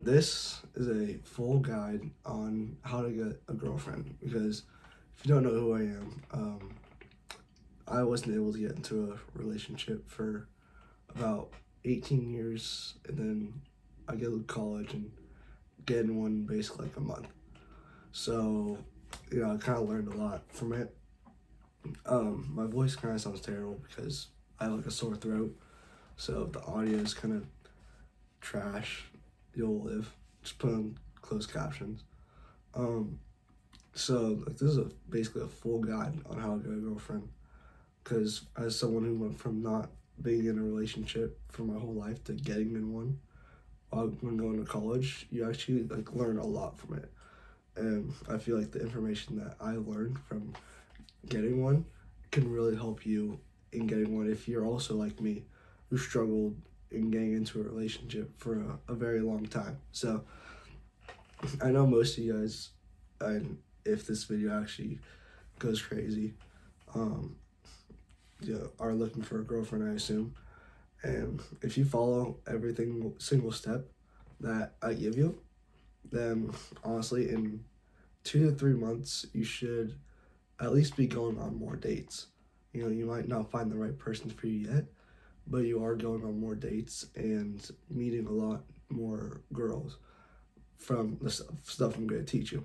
This is a full guide on how to get a girlfriend because if you don't know who I am, I wasn't able to get into a relationship for about 18 years, and then I go to college and get in one basically like a month. So, I kind of learned a lot from it. My voice kind of sounds terrible because I have like a sore throat, so if the audio is kind of trash, you'll live. Just put on closed captions. Um, So like this is basically a full guide on how to get a girlfriend. Because as someone who went from not being in a relationship for my whole life to getting in one, when going to college, you actually like learn a lot from it. And I feel like the information that I learned from getting one can really help you in getting one if you're also like me, who struggled in getting into a relationship for a very long time. So I know most of you guys, and if this video actually goes crazy, um, are looking for a girlfriend, I assume. And if you follow everything single step that I give you, then honestly, in 2 to 3 months, you should at least be going on more dates. You might not find the right person for you yet, but you are going on more dates and meeting a lot more girls from the stuff I'm going to teach you.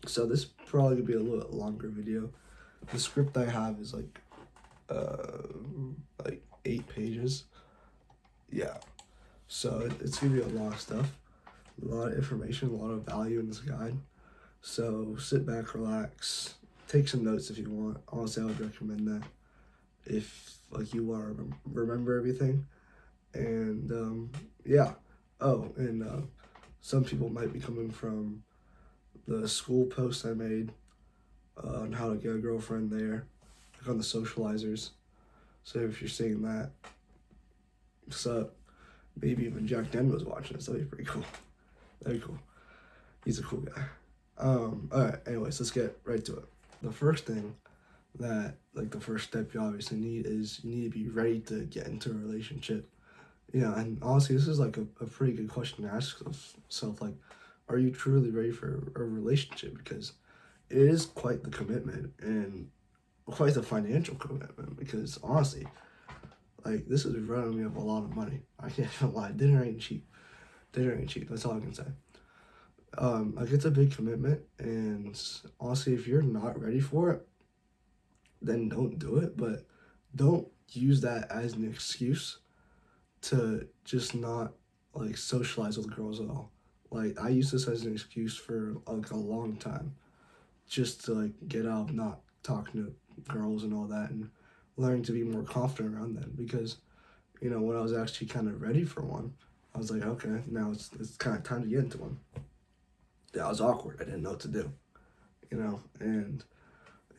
So this probably gonna be a little bit longer video. The script I have is uh like 8 pages. Yeah. So it's gonna be a lot of stuff, a lot of information, a lot of value in this guide. So sit back, relax, take some notes if you want. Honestly, I would recommend that if like you want to remember everything. And yeah. Oh, and some people might be coming from the school post I made on how to get a girlfriend there, like on the socializers. So if you're seeing that, so maybe even Jack Den was watching this. That'd be pretty cool. That'd be cool. He's a cool guy. All right. Anyways, let's get right to it. The first thing the first step you obviously need is you need to be ready to get into a relationship. Yeah, and honestly, this is like a pretty good question to ask yourself. Like, are you truly ready for a relationship? Because it is quite the commitment and quite the financial commitment. Because honestly, like this is running me up a lot of money. I can't even lie. Dinner ain't cheap. Dinner ain't cheap. That's all I can say. Like it's a big commitment, and honestly, if you're not ready for it, then don't do it. But don't use that as an excuse to just not like socialize with girls at all. Like I use this as an excuse for like a long time, just to like get out of not talking to girls and all that, and learning to be more confident around them. Because when I was actually kind of ready for one, I was like, okay, now it's kind of time to get into one. Yeah, I was awkward. I didn't know what to do, and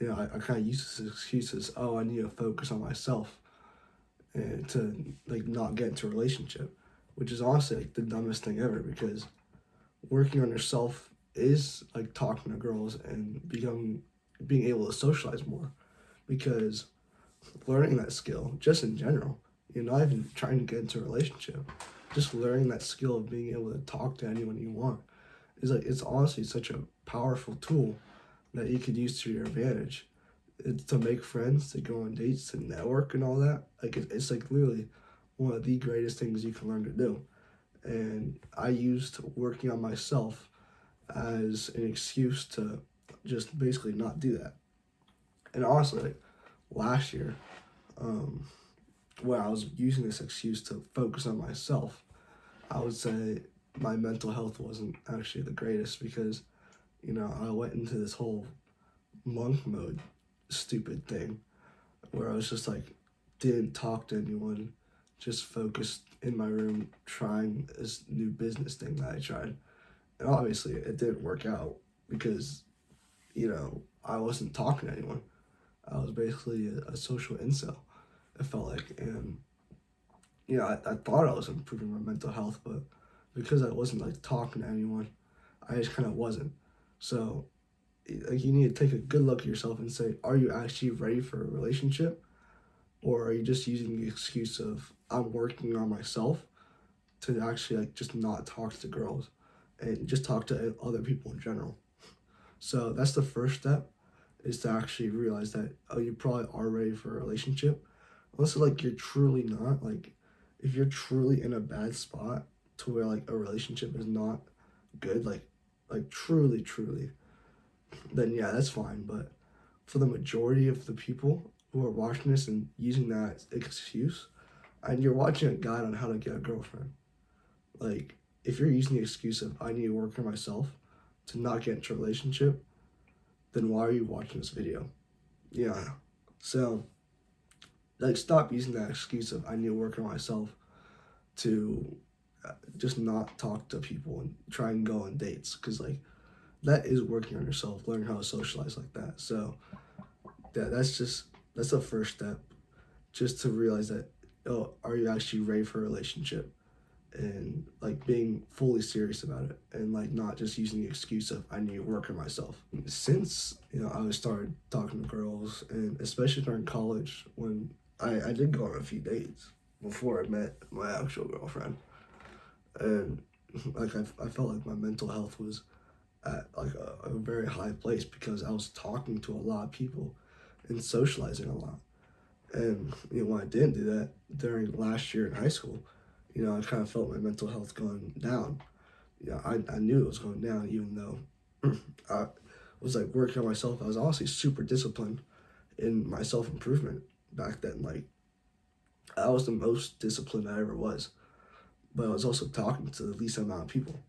I kind of used this as excuses. Oh, I need to focus on myself and to like not get into a relationship, which is honestly like the dumbest thing ever because working on yourself is like talking to girls and being able to socialize more because learning that skill just in general, you're not even trying to get into a relationship, just learning that skill of being able to talk to anyone you want is like it's honestly such a powerful tool that you could use to your advantage. It's to make friends, to go on dates, to network and all that. Like it's like literally one of the greatest things you can learn to do. And I used working on myself as an excuse to just basically not do that. And honestly, like last year, um, when I was using this excuse to focus on myself, I would say my mental health wasn't actually the greatest because, I went into this whole monk mode stupid thing where I was just like, didn't talk to anyone, just focused in my room trying this new business thing that I tried. And obviously it didn't work out because, I wasn't talking to anyone. I was basically a social incel, it felt like. And, I thought I was improving my mental health, but because I wasn't like talking to anyone, I just kind of wasn't. So, like, you need to take a good look at yourself and say, are you actually ready for a relationship? Or are you just using the excuse of, I'm working on myself to actually like just not talk to girls and just talk to other people in general. So that's the first step, is to actually realize that, oh, you probably are ready for a relationship. Unless like you're truly not, like if you're truly in a bad spot to where like a relationship is not good, like truly, then yeah, that's fine. But for the majority of the people who are watching this and using that as excuse, and you're watching a guide on how to get a girlfriend, like if you're using the excuse of I need to work on myself to not get into a relationship, then why are you watching this video? Yeah. So like stop using that excuse of I need to work on myself to just not talk to people and try and go on dates, because like that is working on yourself, learning how to socialize like that. So yeah, that's the first step, just to realize that, oh, are you actually ready for a relationship, and like being fully serious about it, and like not just using the excuse of I need to work on myself. Since I was started talking to girls, and especially during college when I did go on a few dates before I met my actual girlfriend, and like I felt like my mental health was at like a very high place because I was talking to a lot of people and socializing a lot. And when I didn't do that during last year in high school, I kind of felt my mental health going down. I knew it was going down, even though I was like working on myself. I was honestly super disciplined in my self improvement back then. Like I was the most disciplined I ever was, but I was also talking to the least amount of people.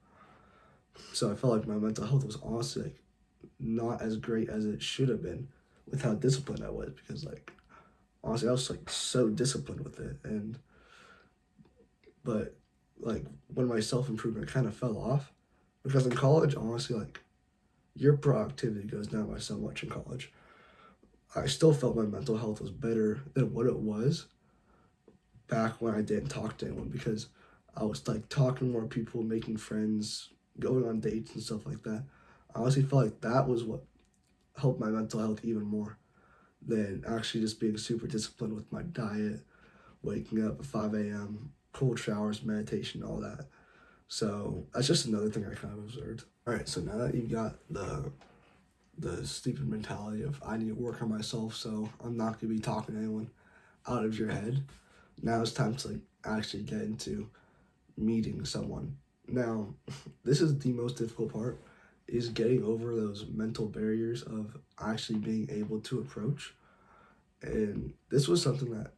So I felt like my mental health was honestly like not as great as it should have been with how disciplined I was, because like honestly I was like so disciplined with it. And but like when my self improvement kind of fell off, because in college honestly like your productivity goes down by so much in college. I still felt my mental health was better than what it was back when I didn't talk to anyone, because I was like talking to more people, making friends, going on dates and stuff like that. I honestly felt like that was what helped my mental health even more than actually just being super disciplined with my diet, waking up at 5 a.m., cold showers, meditation, all that. So that's just another thing I kind of observed. All right, so now that you've got the stupid mentality of I need to work on myself, so I'm not gonna be talking to anyone, out of your head, now it's time to like actually get into meeting someone. Now, this is the most difficult part, is getting over those mental barriers of actually being able to approach. And this was something that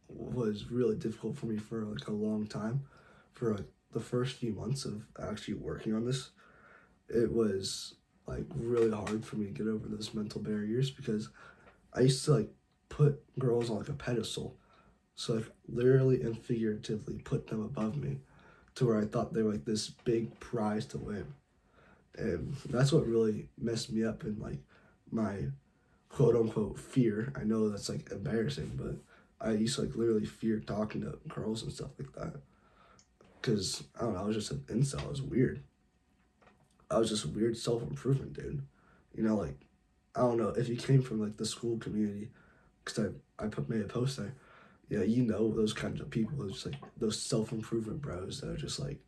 was really difficult for me for like a long time. For like the first few months of actually working on this, it was like really hard for me to get over those mental barriers, because I used to like put girls on like a pedestal. So like literally and figuratively put them above me, to where I thought they were like this big prize to win. And that's what really messed me up in like my quote unquote fear. I know that's like embarrassing, but I used to like literally fear talking to girls and stuff like that. Cause I don't know, I was just an incel. It was weird. I was just a weird self improvement dude. Like I don't know if you came from like the school community, cause I made a post there. Yeah, those kinds of people. It's just like those self improvement bros that are just like,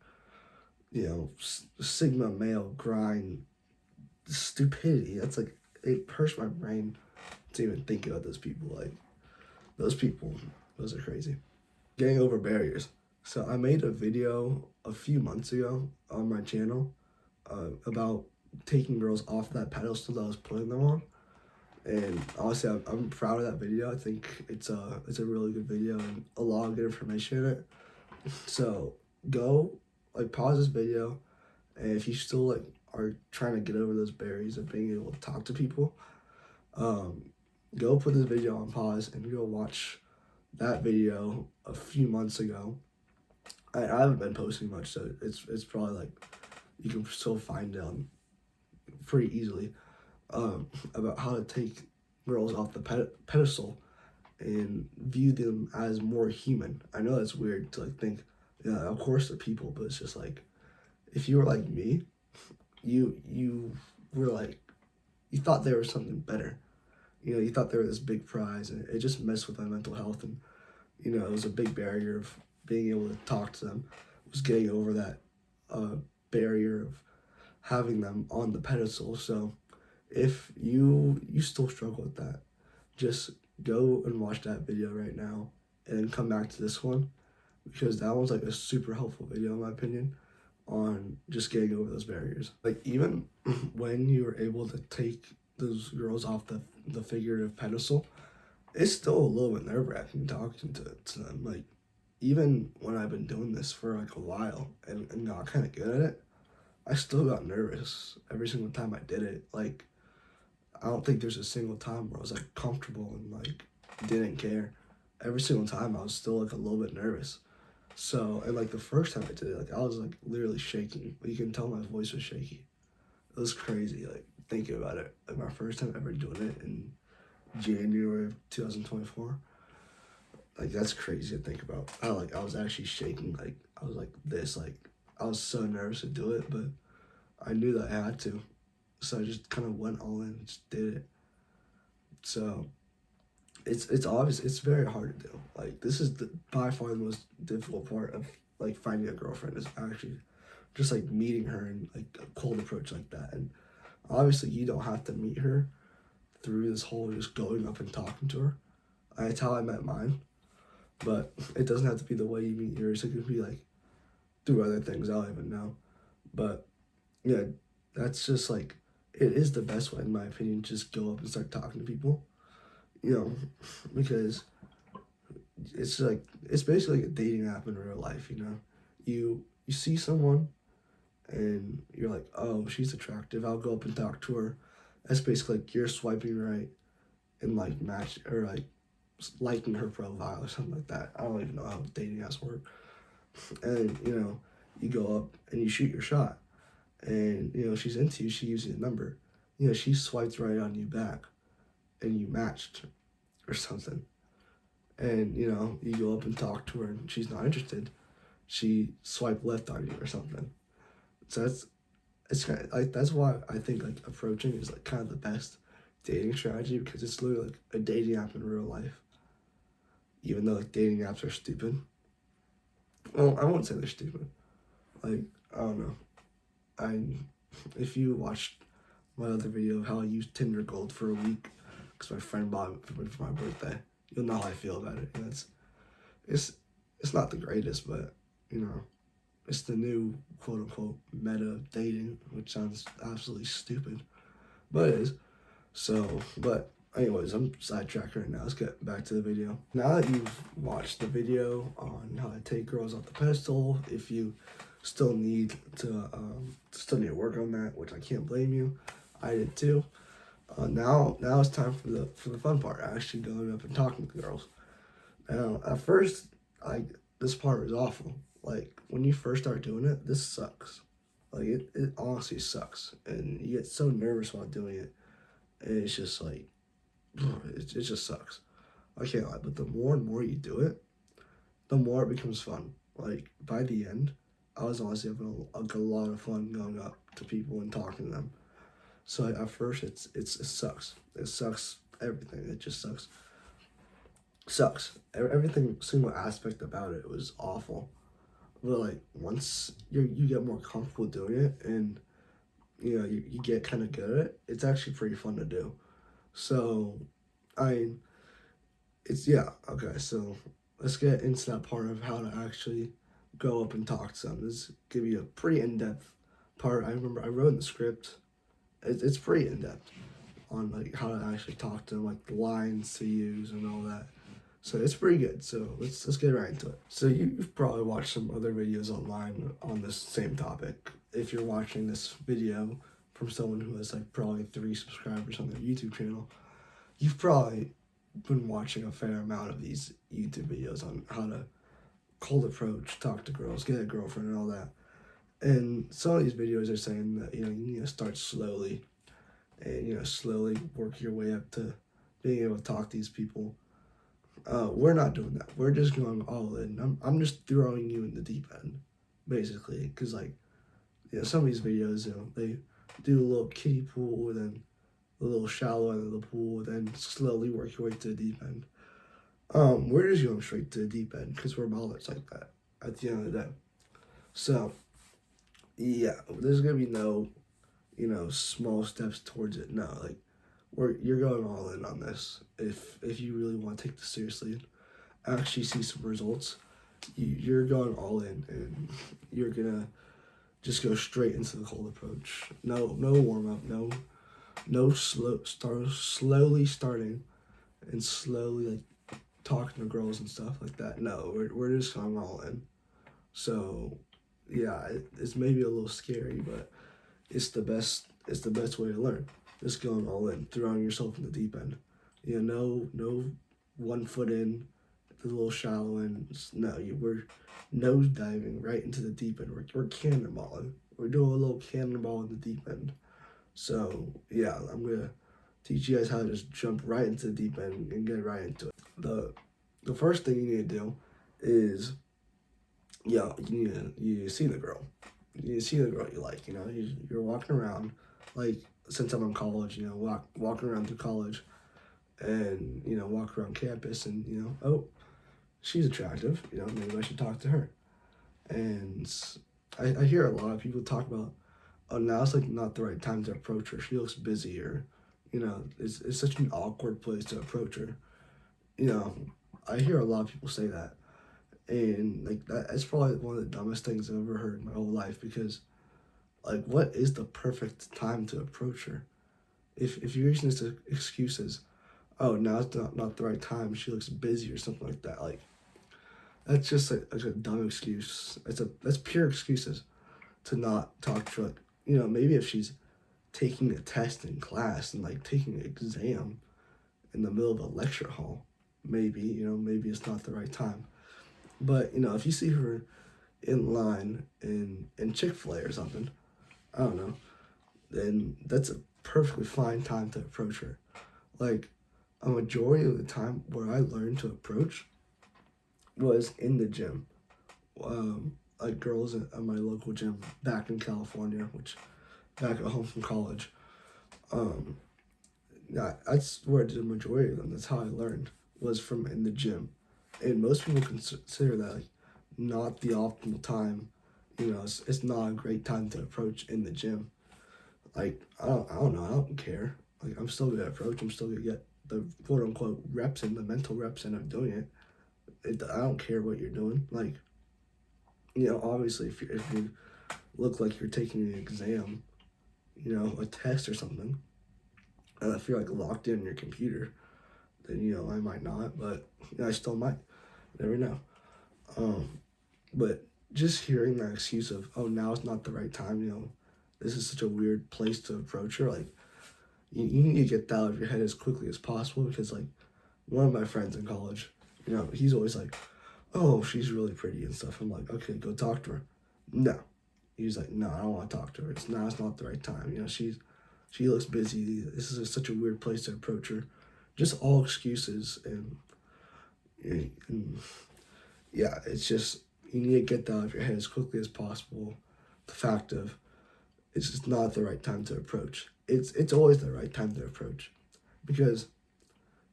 sigma male grind stupidity. That's like it hurts my brain to even think about those people. Like those people, those are crazy. Getting over barriers. So I made a video a few months ago on my channel about taking girls off that pedestal that I was putting them on. And honestly, I'm proud of that video. I think it's a really good video and a lot of good information in it. So go like pause this video, and if you still like are trying to get over those barriers of being able to talk to people, um, go put this video on pause and go watch that video a few months ago. I haven't been posting much, so it's probably like you can still find it on pretty easily, about how to take girls off the pedestal and view them as more human. I know that's weird to like think, yeah, of course they're people, but it's just like if you were like me, you were like you thought they were something better. You thought they were this big prize, and it just messed with my mental health, and it was a big barrier of being able to talk to them was getting over that barrier of having them on the pedestal. So if you still struggle with that, just go and watch that video right now and then come back to this one, because that one's like a super helpful video in my opinion on just getting over those barriers. Like even when you were able to take those girls off the figurative pedestal, it's still a little bit nerve-wracking talking to them. Like even when I've been doing this for like a while and got kind of good at it, I still got nervous every single time I did it. Like I don't think there's a single time where I was like comfortable and like didn't care. Every single time I was still like a little bit nervous. So, and like the first time I did it, like I was like literally shaking. You can tell my voice was shaky. It was crazy, like thinking about it. Like my first time ever doing it in January of 2024. Like that's crazy to think about. I was actually shaking. Like I was like this. Like I was so nervous to do it, but I knew that I had to. So I just kind of went all in and just did it. So it's obvious, it's very hard to do. Like this is by far the most difficult part of like finding a girlfriend, is actually just like meeting her and like a cold approach like that. And obviously you don't have to meet her through this whole just going up and talking to her. That's how I met mine, but it doesn't have to be the way you meet yours. It could be like through other things I don't even know. But yeah, that's just like, it is the best way in my opinion. Just go up and start talking to people, you know, because it's like, it's basically like a dating app in real life. You know, you see someone and you're like, oh, she's attractive, I'll go up and talk to her. That's basically like you're swiping right and like match, or like liking her profile or something like that. I don't even know how dating apps work. And you know, you go up and you shoot your shot, and you know she's into you, she gives you a number, you know, she swipes right on you back and you matched or something. And you know, you go up and talk to her and she's not interested, she swiped left on you or something. So it's kind of like, that's why I think like approaching is like kind of the best dating strategy, because it's literally like a dating app in real life. Even though like dating apps are stupid. Well, I won't say they're stupid. Like I don't know. I If you watched my other video of how I used Tinder Gold for a week because my friend bought it for my birthday, you'll know how I feel about it. And it's it's not the greatest, but you know, it's the new quote unquote meta of dating, which sounds absolutely stupid, but it is. So, but anyways, I'm sidetracked right now. Let's get back to the video. Now that you've watched the video on how to take girls off the pedestal, if you still need to work on that, which I can't blame you, I did too. Now it's time for the fun part, actually going up and talking to girls. Now, at first, this part was awful. Like when you first start doing it, this sucks. Like it honestly sucks, and you get so nervous while doing it, and it's just like, it just sucks. I can't lie, but the more and more you do it, the more it becomes fun. Like by the end, I was honestly having a lot of fun going up to people and talking to them. So at first, it sucks. It sucks everything. It just sucks. Everything, single aspect about it was awful. But like once you get more comfortable doing it, and you know you get kind of good at it, it's actually pretty fun to do. So I it's yeah, okay, so let's get into that part of how to actually go up and talk to them. This give you a pretty in-depth part. I remember I wrote in the script. It's pretty in-depth on like how to actually talk to them, like the lines to use and all that. So it's pretty good. So let's get right into it. So you've probably watched some other videos online on this same topic. If you're watching this video from someone who has like probably 3 subscribers on their YouTube channel, you've probably been watching a fair amount of these YouTube videos on how to cold approach, talk to girls, get a girlfriend, and all that. And some of these videos are saying that you know you need to start slowly, and you know slowly work your way up to being able to talk to these people. We're not doing that. We're just going all in. I'm just throwing you in the deep end, basically, because like, you know, some of these videos, you know, they do a little kiddie pool, then a little shallow end of the pool, then slowly work your way to the deep end. We're just going straight to the deep end because we're ballers like that at the end of the day. So yeah, there's gonna be no, small steps towards it. No, like you're going all in on this. If you really want to take this seriously and actually see some results, you're going all in, and you're gonna just go straight into the cold approach. No warm up. No slowly starting and slowly like talking to girls and stuff like that. No, we're just going all in. So yeah, it's maybe a little scary, but it's the best. It's the best way to learn. Just going all in, throwing yourself in the deep end. No 1 foot in, the little shallow end. No, we're nose diving right into the deep end. We're cannonballing. We're doing a little cannonball in the deep end. So yeah, I'm gonna teach you guys how to just jump right into the deep end and get right into it. The first thing you need to do is, you see the girl. You see the girl you like. You're walking around, like since I'm in college. Walking around through college, and walk around campus, and oh, she's attractive. Maybe I should talk to her. And I hear a lot of people talk about, oh, now it's like not the right time to approach her. She looks busy, or it's such an awkward place to approach her. You know, I hear a lot of people say that, and like that's probably one of the dumbest things I've ever heard in my whole life, because like, what is the perfect time to approach her? If you're using this as excuses, oh, now it's not the right time, she looks busy or something like that, like that's just like a dumb excuse. That's pure excuses to not talk to her. Like, maybe if she's taking a test in class and like taking an exam in the middle of a lecture hall, maybe it's not the right time. But if you see her in line in Chick-fil-A or something, I don't know, then that's a perfectly fine time to approach her. Like, a majority of the time where I learned to approach was in the gym. Like girls at my local gym back in California, which back at home from college. Um, yeah, that's where I did the majority of them. That's how I learned, was from in the gym. And most people consider that like not the optimal time. It's not a great time to approach in the gym. Like I don't know. I don't care. Like I'm still gonna approach. I'm still gonna get the quote unquote reps in, the mental reps in of doing it. I don't care what you're doing. Like obviously if you look like you're taking an exam, a test or something, and if you're like locked in your computer, then I might not, but I still might. You never know. But just hearing that excuse of, oh, now it's not the right time, this is such a weird place to approach her, like, you need to get that out of your head as quickly as possible, because, like, one of my friends in college, he's always like, oh, she's really pretty and stuff. I'm like, okay, go talk to her. No. He's like, no, I don't want to talk to her. It's not the right time. She looks busy. This is such a weird place to approach her. Just all excuses, and yeah, it's just, you need to get that out of your head as quickly as possible. The fact of, it's just not the right time to approach. It's always the right time to approach, because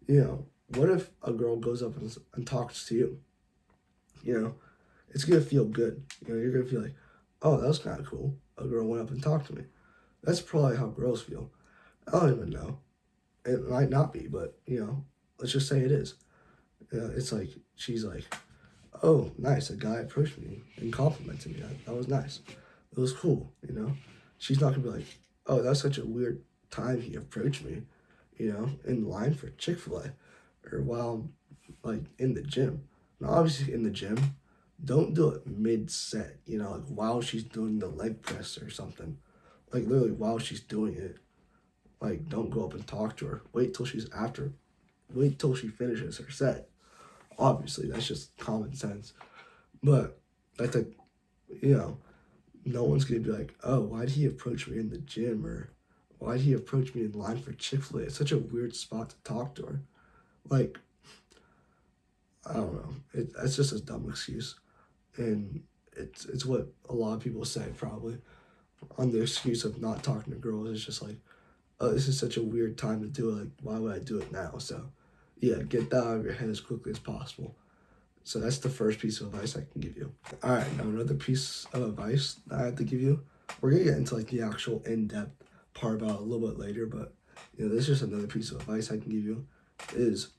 what if a girl goes up and talks to you? It's gonna feel good. You're gonna feel like, oh, that was kind of cool. A girl went up and talked to me. That's probably how girls feel. I don't even know. It might not be, but let's just say it is. It's like, she's like, oh, nice, a guy approached me and complimented me. That was nice. It was cool. She's not gonna be like, oh, that's such a weird time he approached me, in line for Chick-fil-A, or while like in the gym. Now, obviously in the gym, don't do it mid-set, like while she's doing the leg press or something. Like literally while she's doing it. Like, don't go up and talk to her. Wait till she finishes her set. Obviously, that's just common sense. But that's like, no one's gonna be like, oh, why'd he approach me in the gym, or why'd he approach me in line for Chick-fil-A? It's such a weird spot to talk to her. Like, I don't know. That's just a dumb excuse, and it's what a lot of people say probably on the excuse of not talking to girls. It's just like, oh, this is such a weird time to do it. Like, why would I do it now? So, yeah, get that out of your head as quickly as possible. So that's the first piece of advice I can give you. All right, now another piece of advice that I have to give you. We're gonna get into like the actual in-depth part about it a little bit later, but this is just another piece of advice I can give you is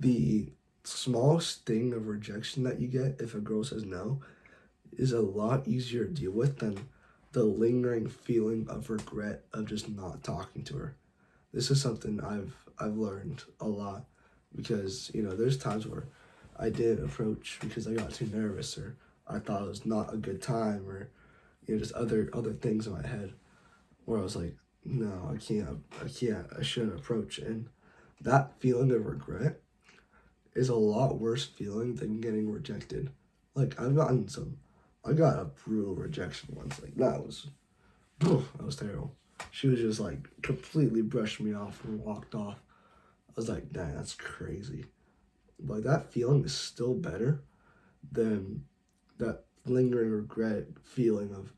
the smallest thing of rejection that you get if a girl says no is a lot easier to deal with than the lingering feeling of regret of just not talking to her. This is something I've learned a lot because there's times where I didn't approach because I got too nervous or I thought it was not a good time or just other things in my head where I was like, no, I shouldn't approach. And that feeling of regret is a lot worse feeling than getting rejected. Like I got a brutal rejection once. Like that was terrible. She was just like completely brushed me off and walked off. I was like, dang, that's crazy. But that feeling is still better than that lingering regret feeling of,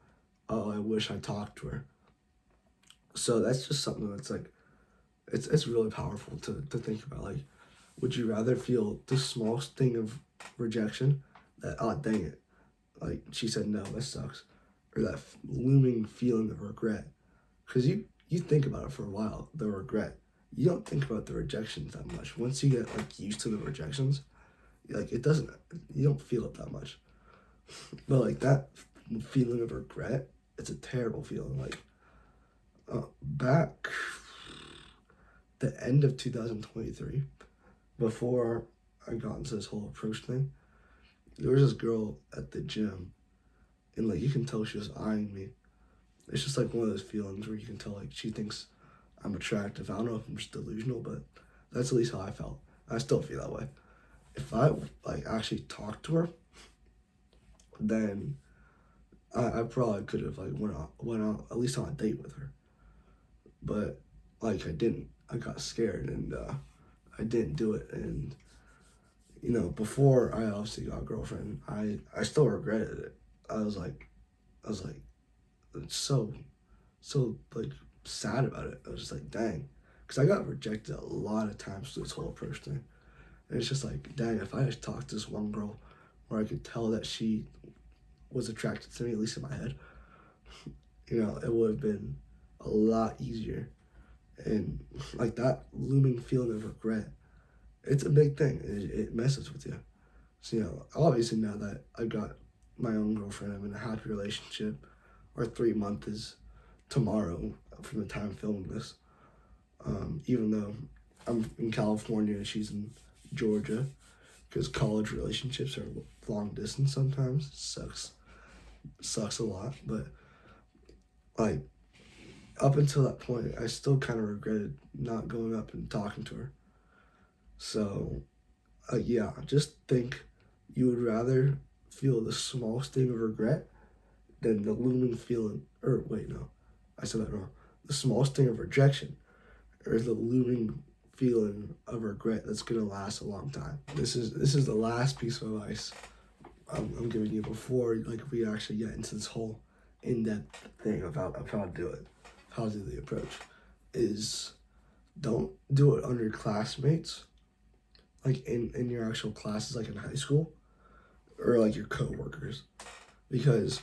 oh, I wish I talked to her. So that's just something that's like, it's really powerful to think about. Like, would you rather feel the smallest thing of rejection that, oh, dang it, like she said no, that sucks, or that looming feeling of regret? Because you think about it for a while, the regret. You don't think about the rejections that much. Once you get like used to the rejections, like you don't feel it that much. But like that feeling of regret, it's a terrible feeling. Like back the end of 2023, before I got into this whole approach thing, there was this girl at the gym, and like you can tell she was eyeing me. It's just like one of those feelings where you can tell like she thinks I'm attractive. I don't know if I'm just delusional, but that's at least how I felt. I still feel that way. If I like actually talked to her, then I probably could have like went out at least on a date with her. But like I didn't. I got scared and I didn't do it. And before I obviously got a girlfriend, I still regretted it. I was like so like sad about it. I was just like, dang, because I got rejected a lot of times through this whole approach thing. And it's just like, dang, if I just talked to this one girl where I could tell that she was attracted to me, at least in my head, it would have been a lot easier. And like that looming feeling of regret, it's a big thing. It messes with you. So obviously now that I got my own girlfriend, I'm in a happy relationship. Our 3 month is tomorrow from the time I'm filming this. Even though I'm in California and she's in Georgia, because college relationships are long distance sometimes. Sucks a lot, but like up until that point, I still kind of regretted not going up and talking to her. So, yeah, just think you would rather feel the small sting of regret than the looming feeling, or wait, no, I said that wrong. The small sting of rejection or the looming feeling of regret that's gonna last a long time. This is the last piece of advice I'm giving you before like we actually get into this whole in-depth thing of how to do it, how to do the approach. Is don't do it under classmates, like in your actual classes, like in high school, or like your coworkers, because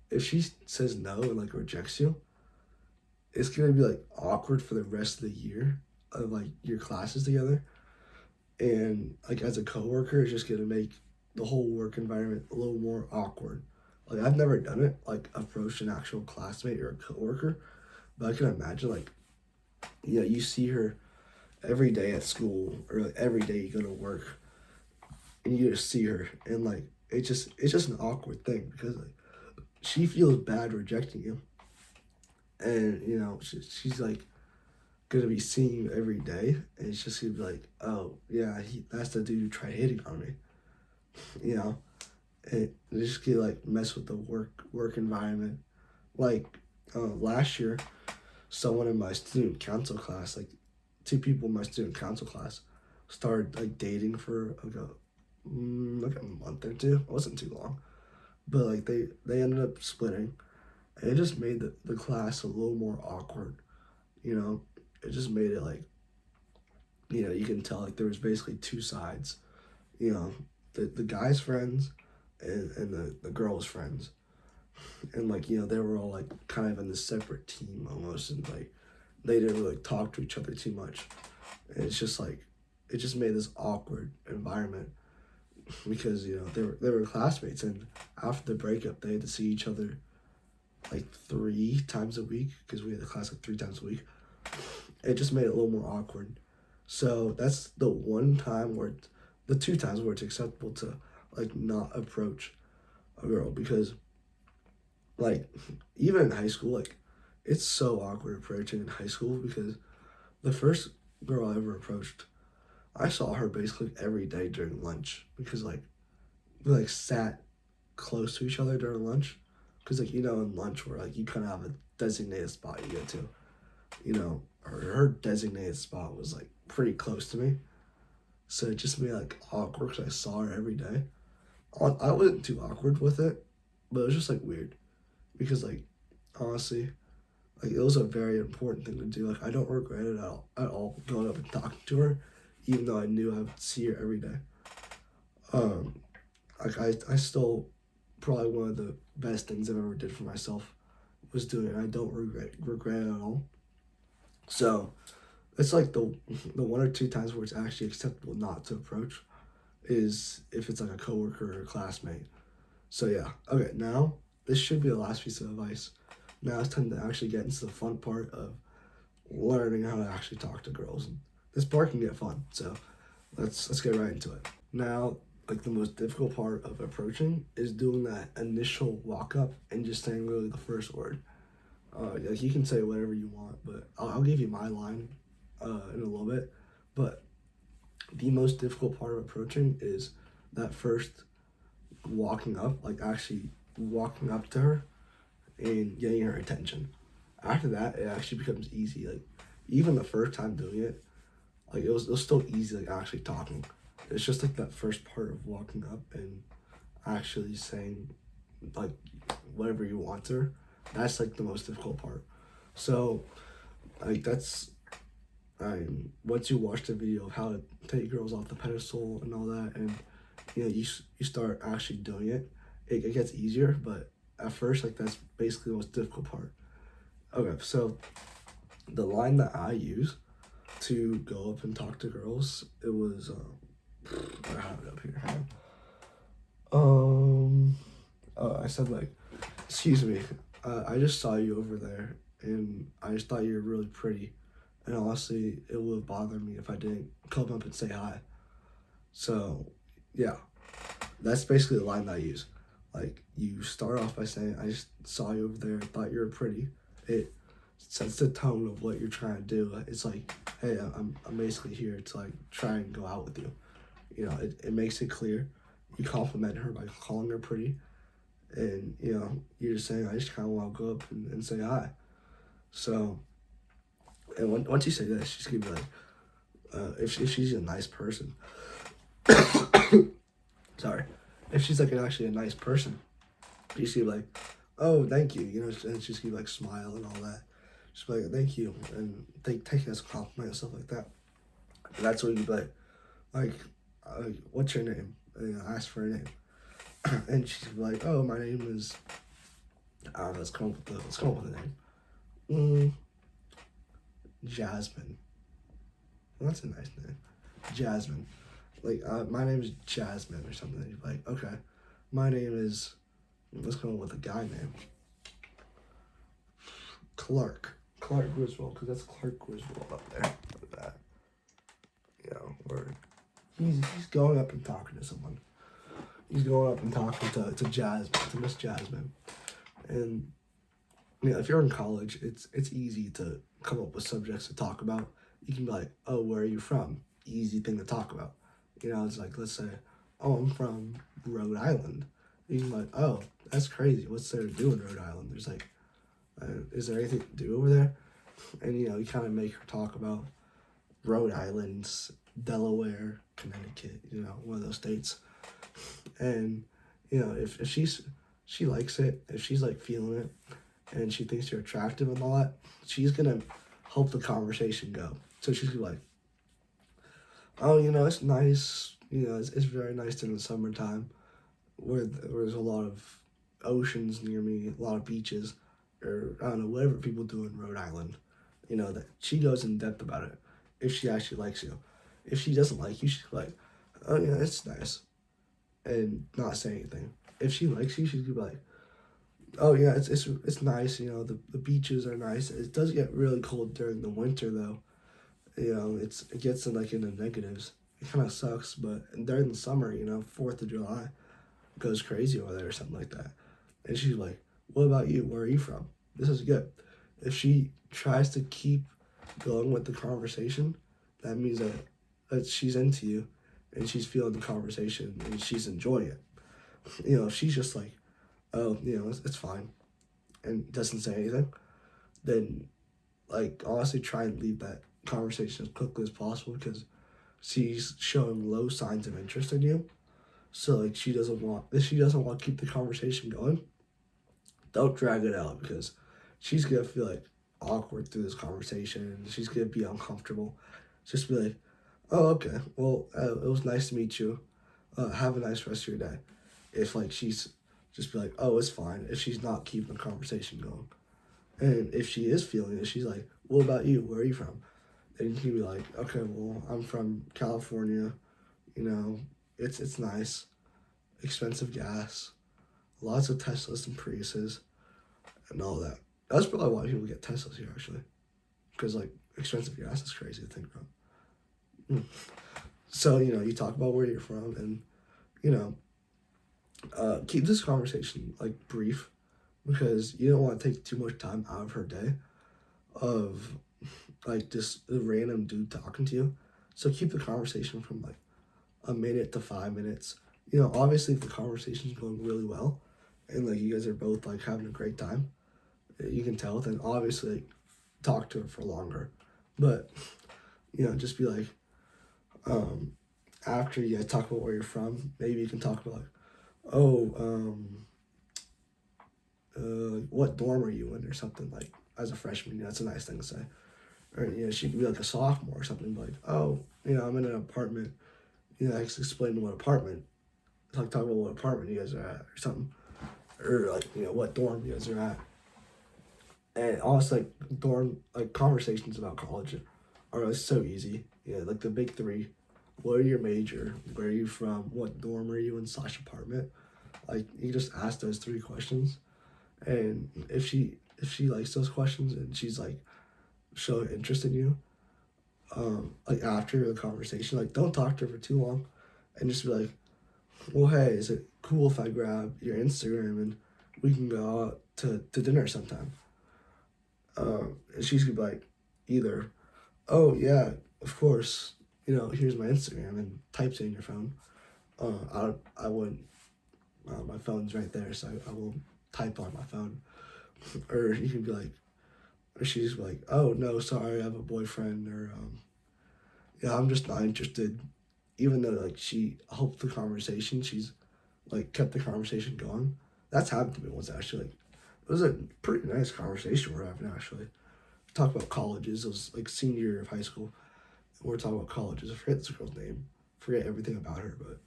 if she says no and like rejects you, it's gonna be like awkward for the rest of the year of like your classes together, and like as a coworker, it's just gonna make the whole work environment a little more awkward. Like I've never done it, like approach an actual classmate or a coworker, but I can imagine like you see her every day at school or like every day you go to work, and you just see her and like it's just an awkward thing because like she feels bad rejecting you, and she's like gonna be seeing you every day, and it's just gonna be like, oh yeah, that's the dude who tried hitting on me, you know, and it just gonna like mess with the work environment. Like last year, someone in my student council class, like two people in my student council class, started like dating for like a month or two. It wasn't too long, but like they ended up splitting, and it just made the class a little more awkward. It just made it like you can tell like there was basically two sides. You know, the guy's friends and the girl's friends. And like, they were all like kind of in this separate team almost, and like they didn't really like, talk to each other too much. And it's just like it just made this awkward environment because they were classmates, and after the breakup they had to see each other like 3 times a week because we had the class like 3 times a week. It just made it a little more awkward. So that's the one time where the 2 times where it's acceptable to like not approach a girl, because like even in high school, like it's so awkward approaching in high school because the first girl I ever approached, I saw her basically every day during lunch because like we like sat close to each other during lunch because like in lunch where like you kind of have a designated spot you get to, her designated spot was like pretty close to me, so it just made like awkward because I saw her every day. I wasn't too awkward with it, but it was just like weird because like honestly, like it was a very important thing to do. Like I don't regret it at all going up and talking to her, even though I knew I would see her every day. Um, like I still probably one of the best things I've ever did for myself was doing it. I don't regret it at all. So it's like the 1 or 2 times where it's actually acceptable not to approach is if it's like a coworker or a classmate. So yeah, okay. Now this should be the last piece of advice. Now it's time to actually get into the fun part of learning how to actually talk to girls. And this part can get fun, so let's get right into it. Now, like the most difficult part of approaching is doing that initial walk up and just saying really the first word. Like you can say whatever you want, but I'll give you my line in a little bit. But the most difficult part of approaching is that first walking up, like actually walking up to her and getting her attention. After that, it actually becomes easy. Like even the first time doing it, like it was still easy. Like actually talking, it's just like that first part of walking up and actually saying like whatever you want to her. That's like the most difficult part. So like that's once you watch the video of how to take girls off the pedestal and all that, and you start actually doing it, it gets easier. But at first, like that's basically the most difficult part. Okay, so the line that I use to go up and talk to girls, it was I have it up here. I said like, excuse me, I just saw you over there, and I just thought you were really pretty, and honestly, it would bother me if I didn't come up and say hi. So, yeah, that's basically the line that I use. Like you start off by saying, "I just saw you over there, thought you were pretty." It sets the tone of what you're trying to do. It's like, "Hey, I'm basically here to like try and go out with you." It makes it clear. You compliment her by calling her pretty, and you're just saying, "I just kind of want to go up and say hi." So, and once you say that, she's gonna be like, if she's a nice person, sorry, if she's like actually a nice person, she's gonna be like, "Oh, thank you," and she's gonna like smile and all that. She's like, "Thank you," and take it as a compliment and stuff like that. And that's when you be like, "What's your name?" And ask for her name, and she's like, "Oh, my name is." I don't know. Let's come up with a name. Jasmine. Well, that's a nice name. Jasmine. Like, my name is Jasmine or something. And you're like, okay, my name is. Let's come up with a guy name. Clark Griswold, because that's Clark Griswold up there. Look at that. Where he's going up and talking to someone. He's going up and talking to Jasmine, to Miss Jasmine. And if you're in college, it's easy to come up with subjects to talk about. You can be like, "Oh, where are you from?" Easy thing to talk about. It's like, let's say, "Oh, I'm from Rhode Island." You can be like, "Oh, that's crazy. What's there to do in Rhode Island?" There's like, is there anything to do over there? And you kind of make her talk about Rhode Island, Delaware, Connecticut. One of those states. And if she likes it, if she's like feeling it, and she thinks you're attractive and all that, she's gonna help the conversation go. So she's gonna be like, oh, it's nice. It's very nice during the summertime where there's a lot of oceans near me, a lot of beaches, or I don't know, whatever people do in Rhode Island. That she goes in depth about it if she actually likes you. If she doesn't like you, she's like, oh, yeah, it's nice, and not say anything. If she likes you, she's gonna be like, oh, yeah, it's nice. The beaches are nice. It does get really cold during the winter, though. It gets in like in the negatives. It kind of sucks, but during the summer, 4th of July goes crazy over there or something like that. And she's like, what about you? Where are you from? This is good. If she tries to keep going with the conversation, that means that she's into you and she's feeling the conversation and she's enjoying it. If she's just like, oh, it's fine and doesn't say anything, then like honestly try and leave that conversation as quickly as possible because she's showing low signs of interest in you. So like if she doesn't want to keep the conversation going, don't drag it out because she's gonna feel like awkward through this conversation. She's gonna be uncomfortable. Just be like, oh, okay, well, it was nice to meet you. Have a nice rest of your day. If like she's just be like, oh, it's fine. If she's not keeping the conversation going, and if she is feeling it, she's like, what about you? Where are you from? And you can be like, okay, well, I'm from California. You know, it's nice, expensive gas, lots of Teslas and Priuses, and all that. That's probably why people get Teslas here, actually, because like expensive gas is crazy to think about. Mm. So you talk about where you're from, and you know, keep this conversation like brief, because you don't want to take too much time out of her day, of like just a random dude talking to you. So keep the conversation from like a minute to 5 minutes. Obviously if the conversation's going really well and like you guys are both like having a great time, you can tell, then obviously like, talk to her for longer. But just be like, after you guys talk about where you're from, maybe you can talk about like, oh, what dorm are you in or something, like as a freshman. That's a nice thing to say. Or she could be like a sophomore or something, like, oh, I'm in an apartment. I explain what apartment, like talk about what apartment you guys are at or something, or like what dorm you guys are at. And also like dorm like conversations about college are like, so easy. Like the big three: what are your major, where are you from, what dorm are you in / apartment. Like you just ask those 3 questions, and if she likes those questions and she's like showing interest in you, like after the conversation, like don't talk to her for too long, and just be like, well, hey, is it cool if I grab your Instagram and we can go out to dinner sometime? And she's gonna be like, either, oh yeah, of course, here's my Instagram, and types it in your phone. I wouldn't. My phone's right there, so I will type on my phone. Or you can be like, or she's like, oh no, sorry, I have a boyfriend, or yeah, I'm just not interested. Even though like she hoped the conversation, she's like kept the conversation going. That's happened to me once actually. Like, it was a pretty nice conversation we're having actually. Talk about colleges. It was like senior year of high school. We're talking about colleges. I forget this girl's name. Forget everything about her, but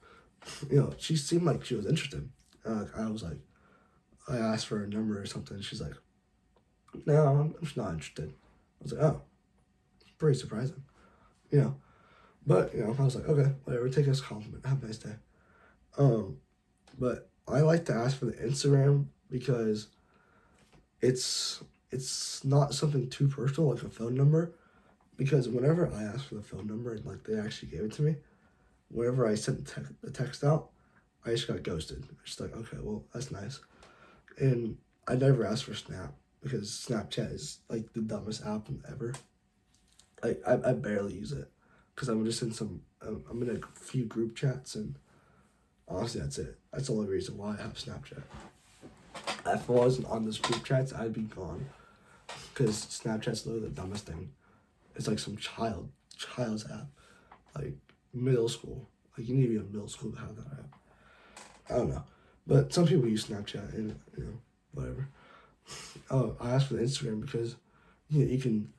she seemed like she was interested. I was like, I asked for a number or something. She's like, no, I'm just not interested. I was like, oh, it's pretty surprising, you know. But I was like, okay, whatever. Take it as a compliment. Have a nice day. Um, but I like to ask for the Instagram because it's not something too personal like a phone number. Because whenever I asked for the phone number and like they actually gave it to me, whenever I sent the text out, I just got ghosted. Just like, okay, well that's nice. And I never asked for Snap because Snapchat is like the dumbest app ever. I barely use it because I'm just in I'm in a few group chats, and honestly that's it. That's the only reason why I have Snapchat. If I wasn't on those group chats, I'd be gone because Snapchat's literally the dumbest thing. It's like some child's app, like middle school. Like you need to be in middle school to have that app. I don't know, but some people use Snapchat and whatever. Oh, I asked for the Instagram because you can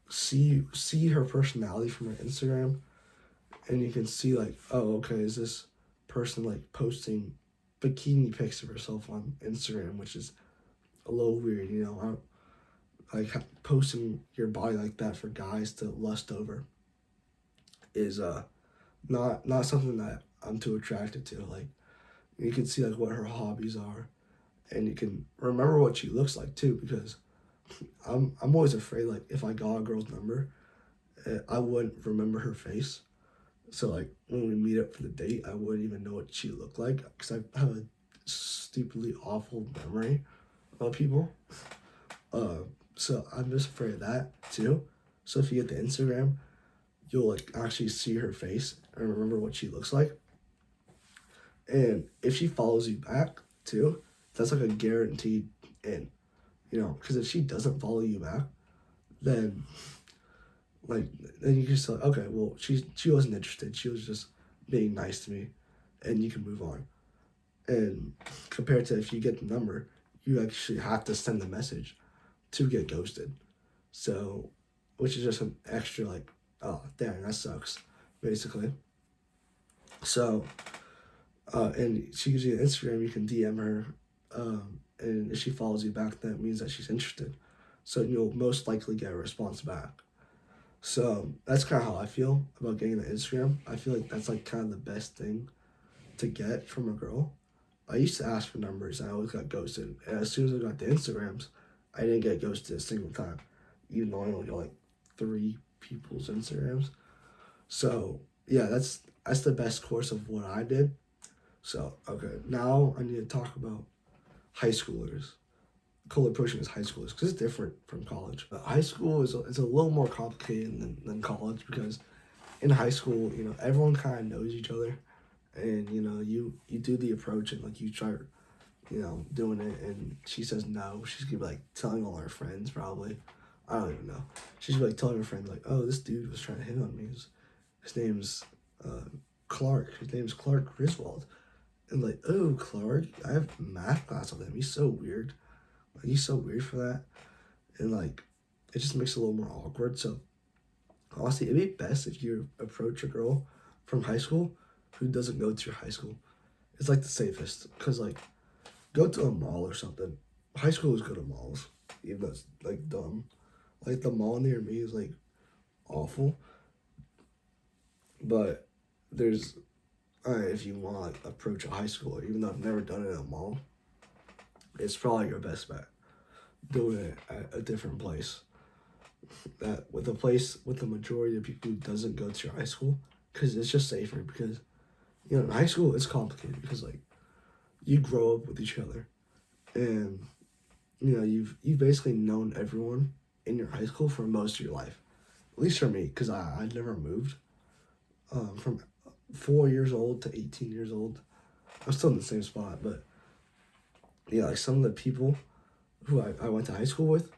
see her personality from her Instagram, and you can see like, oh, okay, is this person like posting bikini pics of herself on Instagram, which is a little weird, you know. Like posting your body like that for guys to lust over is not something that I'm too attracted to. Like you can see like what her hobbies are, and you can remember what she looks like too, because I'm always afraid like if I got a girl's number, I wouldn't remember her face. So like when we meet up for the date, I wouldn't even know what she looked like because I have a stupidly awful memory of people. Uh, so I'm just afraid of that too. So if you get the Instagram, you'll like actually see her face and remember what she looks like. And if she follows you back too, that's like a guaranteed in, you know, because if she doesn't follow you back, then like then you can say, okay, well she wasn't interested. She was just being nice to me, and you can move on. And compared to if you get the number, you actually have to send the message to get ghosted. So, which is just an extra like, oh damn, that sucks, basically. So, and she gives you an Instagram, you can DM her, and if she follows you back, that means that she's interested. So you'll most likely get a response back. So that's kind of how I feel about getting the Instagram. I feel like that's like kind of the best thing to get from a girl. I used to ask for numbers and I always got ghosted. And as soon as I got the Instagrams, I didn't get ghosted a single time. Even though I only got like 3 people's Instagrams. So yeah, that's the best course of what I did. So okay, now I need to talk about high schoolers. Color pushing is high schoolers because it's different from college. High school is a little more complicated than college because in high school, you know, everyone kind of knows each other, and you know, you do the approach and like you try, you know, doing it, and she says no. She's gonna be like telling all her friends probably. I don't even know. She's gonna be like telling her friends like, oh, this dude was trying to hit on me. His name's Clark. His name's Clark Griswold. And like, oh, Clark, I have math class with him. He's so weird. Like, he's so weird for that. And like, it just makes it a little more awkward. So honestly, it'd be best if you approach a girl from high school who doesn't go to your high school. It's like the safest. Because like, go to a mall or something. High schoolers go to malls. Even though it's like dumb. Like the mall near me is like awful. But there's if you want to like approach a high schooler, even though I've never done it at a mall, it's probably your best bet. Doing it at a different place. That with a place with the majority of people who doesn't go to your high school, because it's just safer. Because you know, in high school it's complicated because like you grow up with each other, and you know you've basically known everyone in your high school for most of your life. At least for me, because I never moved from 4 years old to 18 years old. I'm still in the same spot, but yeah, like some of the people who I went to high school with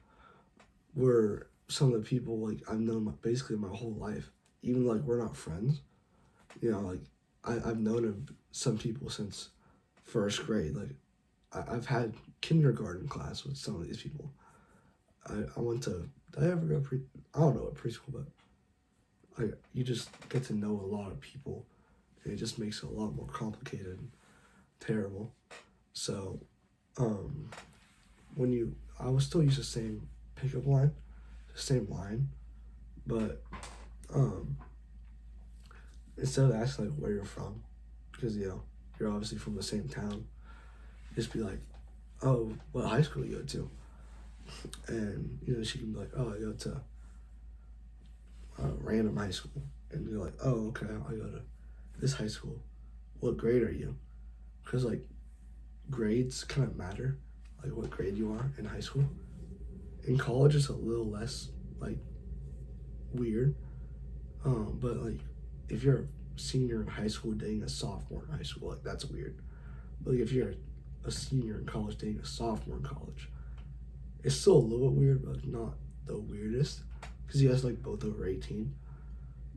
were some of the people like I've known basically my whole life. Even like we're not friends, you know, like I've known of some people since first grade. Like I've had kindergarten class with some of these people. I went to, did I ever go I don't know what preschool, but like you just get to know a lot of people. And it just makes it a lot more complicated and terrible. So I was still use the same pickup line, the same line, but instead of asking like where you're from, because you know you're obviously from the same town, just be like, oh, what high school you go to, and you know she can be like, oh, I go to random high school, and you're like, oh, okay, I go to this high school. What grade are you? Because like grades kind of matter, like what grade you are in high school. In college, it's a little less like weird, but like if you're a senior in high school dating a sophomore in high school, like that's weird. But like if you're a senior in college dating a sophomore in college, it's still a little bit weird, but not the weirdest because you guys like both over 18.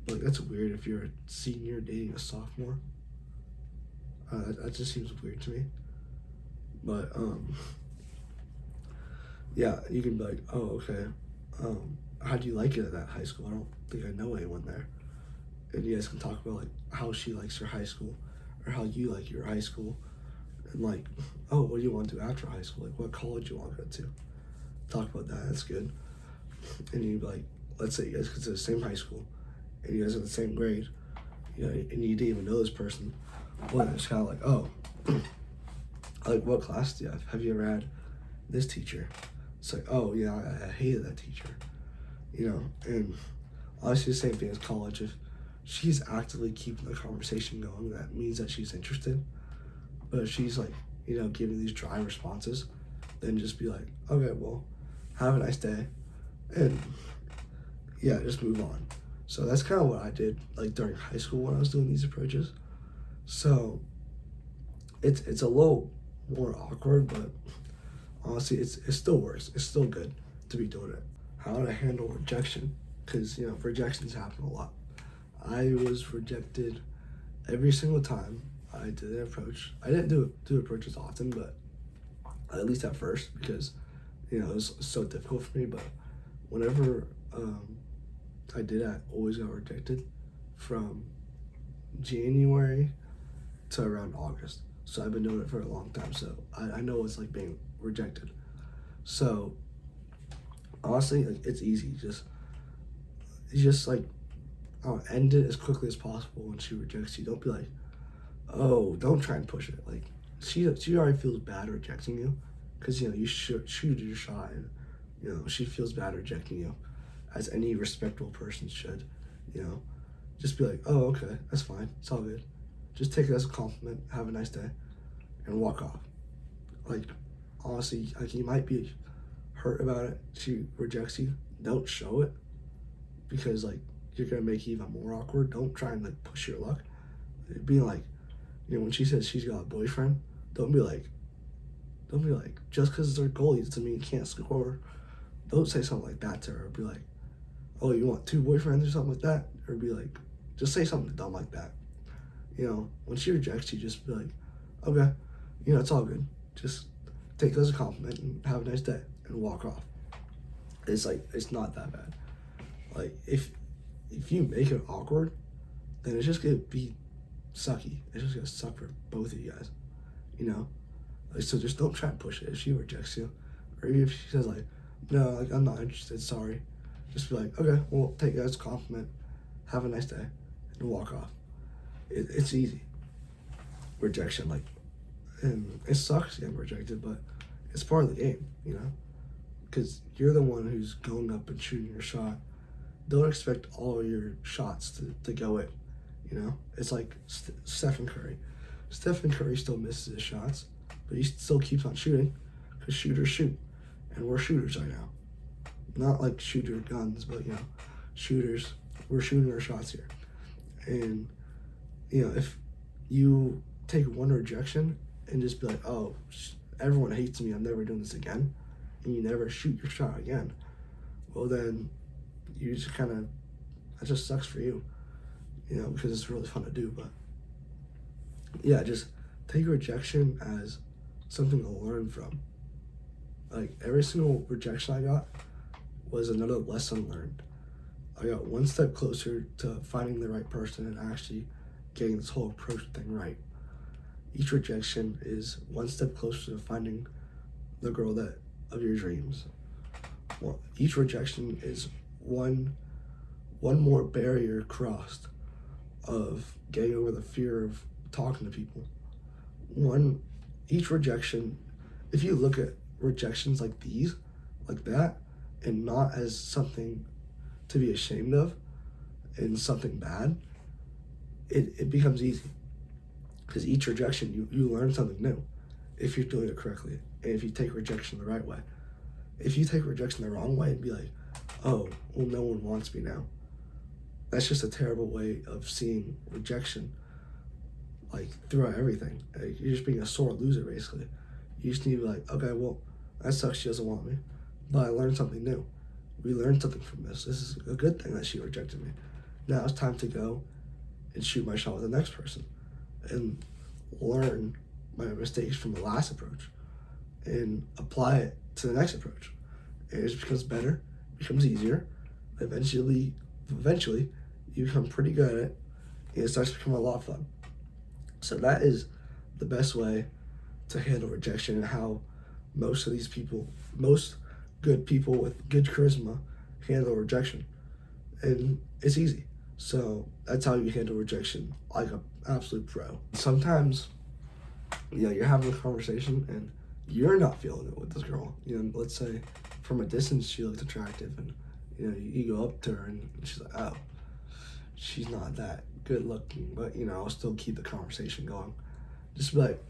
But like that's weird if you're a senior dating a sophomore. That just seems weird to me. But yeah, you can be like, oh, okay. How do you like it at that high school? I don't think I know anyone there. and you guys can talk about like how she likes your high school, or how you like your high school, and like, oh, what do you want to do after high school? Like, what college you want to go to? Talk about that. That's good. And you like, let's say you guys go to the same high school, and you guys are in the same grade, you know, and you didn't even know this person. Well, it's kind of like, oh, like what class do you have? Have you ever had this teacher? It's like, oh yeah, I hated that teacher, you know. And obviously the same thing as college. If she's actively keeping the conversation going, that means that she's interested. But if she's like, you know, giving these dry responses, then just be like, okay, well, have a nice day, and yeah, just move on. So that's kind of what I did like during high school when I was doing these approaches. So it's a little more awkward, but honestly, it still works. It's still good to be doing it. How to handle rejection, because you know rejections happen a lot. I was rejected every single time I did an approach. I didn't do approaches often, but at least at first, because you know it was so difficult for me. But whenever I did, I always got rejected from January to around August. So I've been doing it for a long time. So I know it's like being rejected. So honestly, like it's easy. Just like end it as quickly as possible when she rejects you. Don't be like, oh, don't try and push it. Like she already feels bad rejecting you, because you know you shoot your shot, and you know she feels bad rejecting you, as any respectable person should. You know, just be like, oh, okay, that's fine. It's all good. Just take it as a compliment. Have a nice day, and walk off. Like honestly, like you might be hurt about it. She rejects you. Don't show it, because like you're gonna make it even more awkward. Don't try and like push your luck. Be like, you know, when she says she's got a boyfriend, don't be like, just because they're goalies doesn't mean you can't score. Don't say something like that to her. Be like, oh, you want two boyfriends or something like that? Or be like, just say something dumb like that. You know, when she rejects you, just be like, okay, you know, it's all good. Just take it as a compliment and have a nice day and walk off. It's like, it's not that bad. Like, if you make it awkward, then it's just gonna be sucky. It's just gonna suck for both of you guys, you know? Like, so just don't try and push it. If she rejects you, or even if she says like, no, like I'm not interested, sorry, just be like, okay, well, take it as a compliment, have a nice day, and walk off. It's easy. Rejection, like, and it sucks getting rejected, but it's part of the game, you know? Because you're the one who's going up and shooting your shot. Don't expect all your shots to go in, you know? It's like Stephen Curry. Stephen Curry still misses his shots, but he still keeps on shooting, because shooters shoot, and we're shooters right now. Not like shooter guns, but you know, shooters. We're shooting our shots here, and you know, if you take one rejection and just be like, oh, everyone hates me, I'm never doing this again, and you never shoot your shot again, well then you just kind of, that just sucks for you, you know, because it's really fun to do. But yeah, just take rejection as something to learn from. Like every single rejection I got was another lesson learned. I got one step closer to finding the right person and actually getting this whole approach thing right. Each rejection is one step closer to finding the girl of your dreams. Well, each rejection is one more barrier crossed of getting over the fear of talking to people. Each rejection, if you look at rejections like these, like that, and not as something to be ashamed of and something bad, it becomes easy. Because each rejection, you learn something new if you're doing it correctly, and if you take rejection the right way. If you take rejection the wrong way and be like, oh, well, no one wants me now, that's just a terrible way of seeing rejection, like throughout everything. Like, you're just being a sore loser, basically. You just need to be like, okay, well, that sucks, she doesn't want me, but I learned something new. We learned something from this. This is a good thing that she rejected me. Now it's time to go and shoot my shot with the next person and learn my mistakes from the last approach and apply it to the next approach. And it just becomes better, becomes easier. Eventually you become pretty good at it, it starts becoming a lot of fun. So that is the best way to handle rejection, and how most of these people, most good people with good charisma, handle rejection. And it's easy. So that's how you handle rejection like an absolute pro. Sometimes, you're having a conversation and you're not feeling it with this girl. Let's say from a distance she looks attractive, and you go up to her and she's like, oh, she's not that good looking, but I'll still keep the conversation going. Just be like,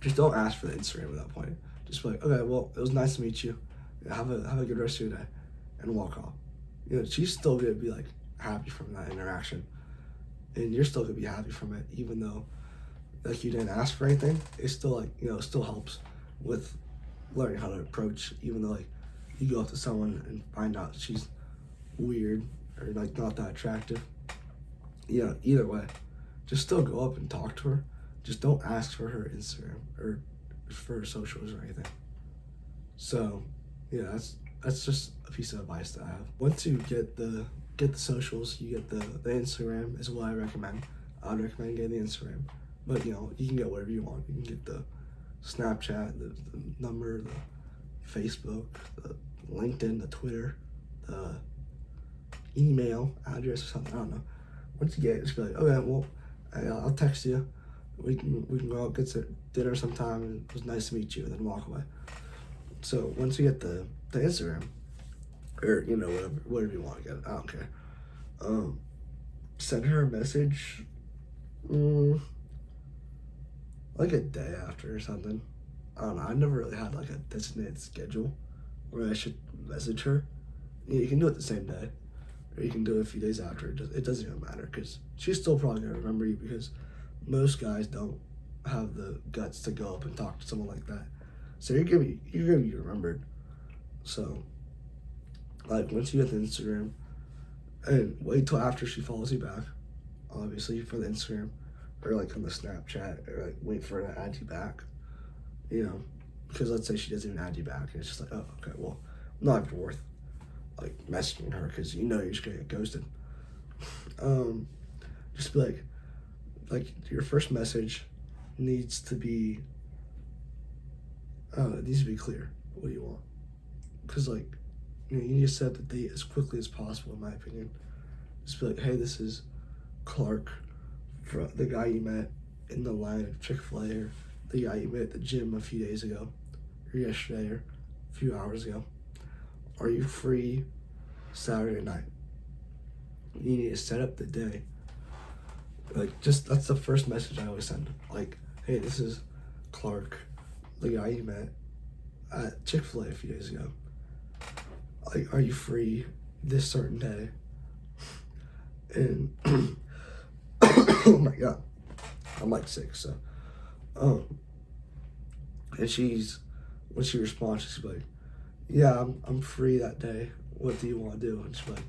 just don't ask for the Instagram at that point. Just be like, okay, well, it was nice to meet you. Have a good rest of your day, and walk off. She's still gonna be like happy from that interaction, and you're still gonna be happy from it, even though like you didn't ask for anything. It's still like it still helps with learning how to approach, even though like you go up to someone and find out she's weird or like not that attractive. Either way, just still go up and talk to her. Just don't ask for her Instagram or for her socials or anything. So, that's just a piece of advice that I have. Once you get the socials, you get the Instagram is what I recommend. I'd recommend getting the Instagram, but you can get whatever you want. You can get the Snapchat, the number, the Facebook, the LinkedIn, the Twitter, the email address or something. I don't know. Once you get it, just be like, okay, well, I'll text you. We can go out, get to dinner sometime, and it was nice to meet you, and then walk away. So once you get the Instagram, or whatever you want to get, I don't care. Send her a message, like a day after or something. I don't know. I never really had like a designated schedule where I should message her. You can do it the same day, or you can do it a few days after. It doesn't even matter, because she's still probably gonna remember you, because most guys don't have the guts to go up and talk to someone like that. So you're gonna be remembered. So like once you get the Instagram, and wait till after she follows you back, obviously for the Instagram, or like on the Snapchat, or like wait for her to add you back. Because let's say she doesn't even add you back, and it's just like, oh, okay, well, not even worth like messaging her, because you're just gonna get ghosted. Just be like your first message needs to be clear. What do you want? Because you need to set the date as quickly as possible, in my opinion. Just be like, hey, this is Clark, the guy you met in the line of Chick-fil-A, or the guy you met at the gym a few days ago, or yesterday, or a few hours ago. Are you free Saturday night? You need to set up the day. That's the first message I always send. Like, hey, this is Clark, the guy you met at Chick-fil-A a few days ago. Like, are you free this certain day? And oh my god, I'm like sick. So, and when she responds, she's like, yeah, I'm free that day. What do you want to do? And she's like,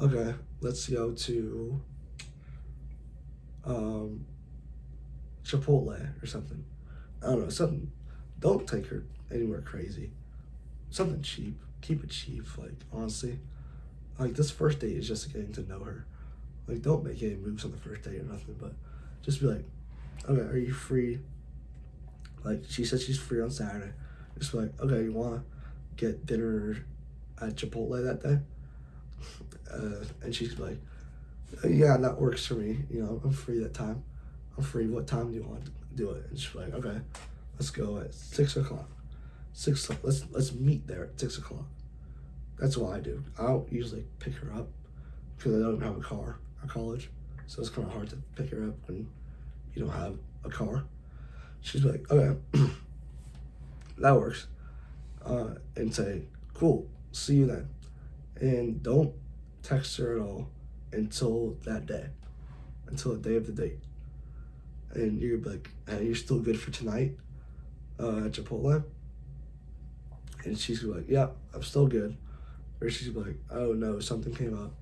okay, let's go to Chipotle or something. I don't know, something. Don't take her anywhere crazy. Something cheap. Keep it cheap, honestly. This first date is just getting to know her. Don't make any moves on the first date or nothing, but just be like, okay, are you free? She said she's free on Saturday. Just be like, okay, you want to get dinner at Chipotle that day? And she's like, yeah, that works for me. I'm free that time. I'm free. What time do you want to do it? And she's like, okay, let's go at 6 o'clock. 6 o'clock. Let's meet there at 6 o'clock. That's what I do. I don't usually pick her up because I don't have a car at college, so it's kind of hard to pick her up when you don't have a car. She's like, okay, that works. And say, cool, see you then. And don't text her at all until that day, until the day of the date. And you're like, hey, you're still good for tonight at Chipotle? And she's like, yeah, I'm still good. Or she's like, oh no, something came up.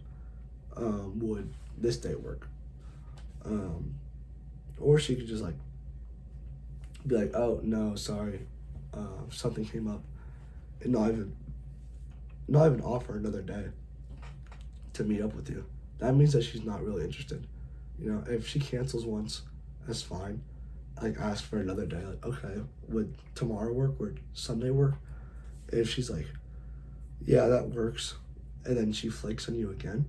Would this day work? Or she could just be like, oh no, sorry, something came up, and not even offer another day to meet up with you. That means that she's not really interested. You know, if she cancels once, that's fine. Like, ask for another day. Like, okay, would tomorrow work? Would Sunday work? And if she's like, yeah, that works, and then she flakes on you again,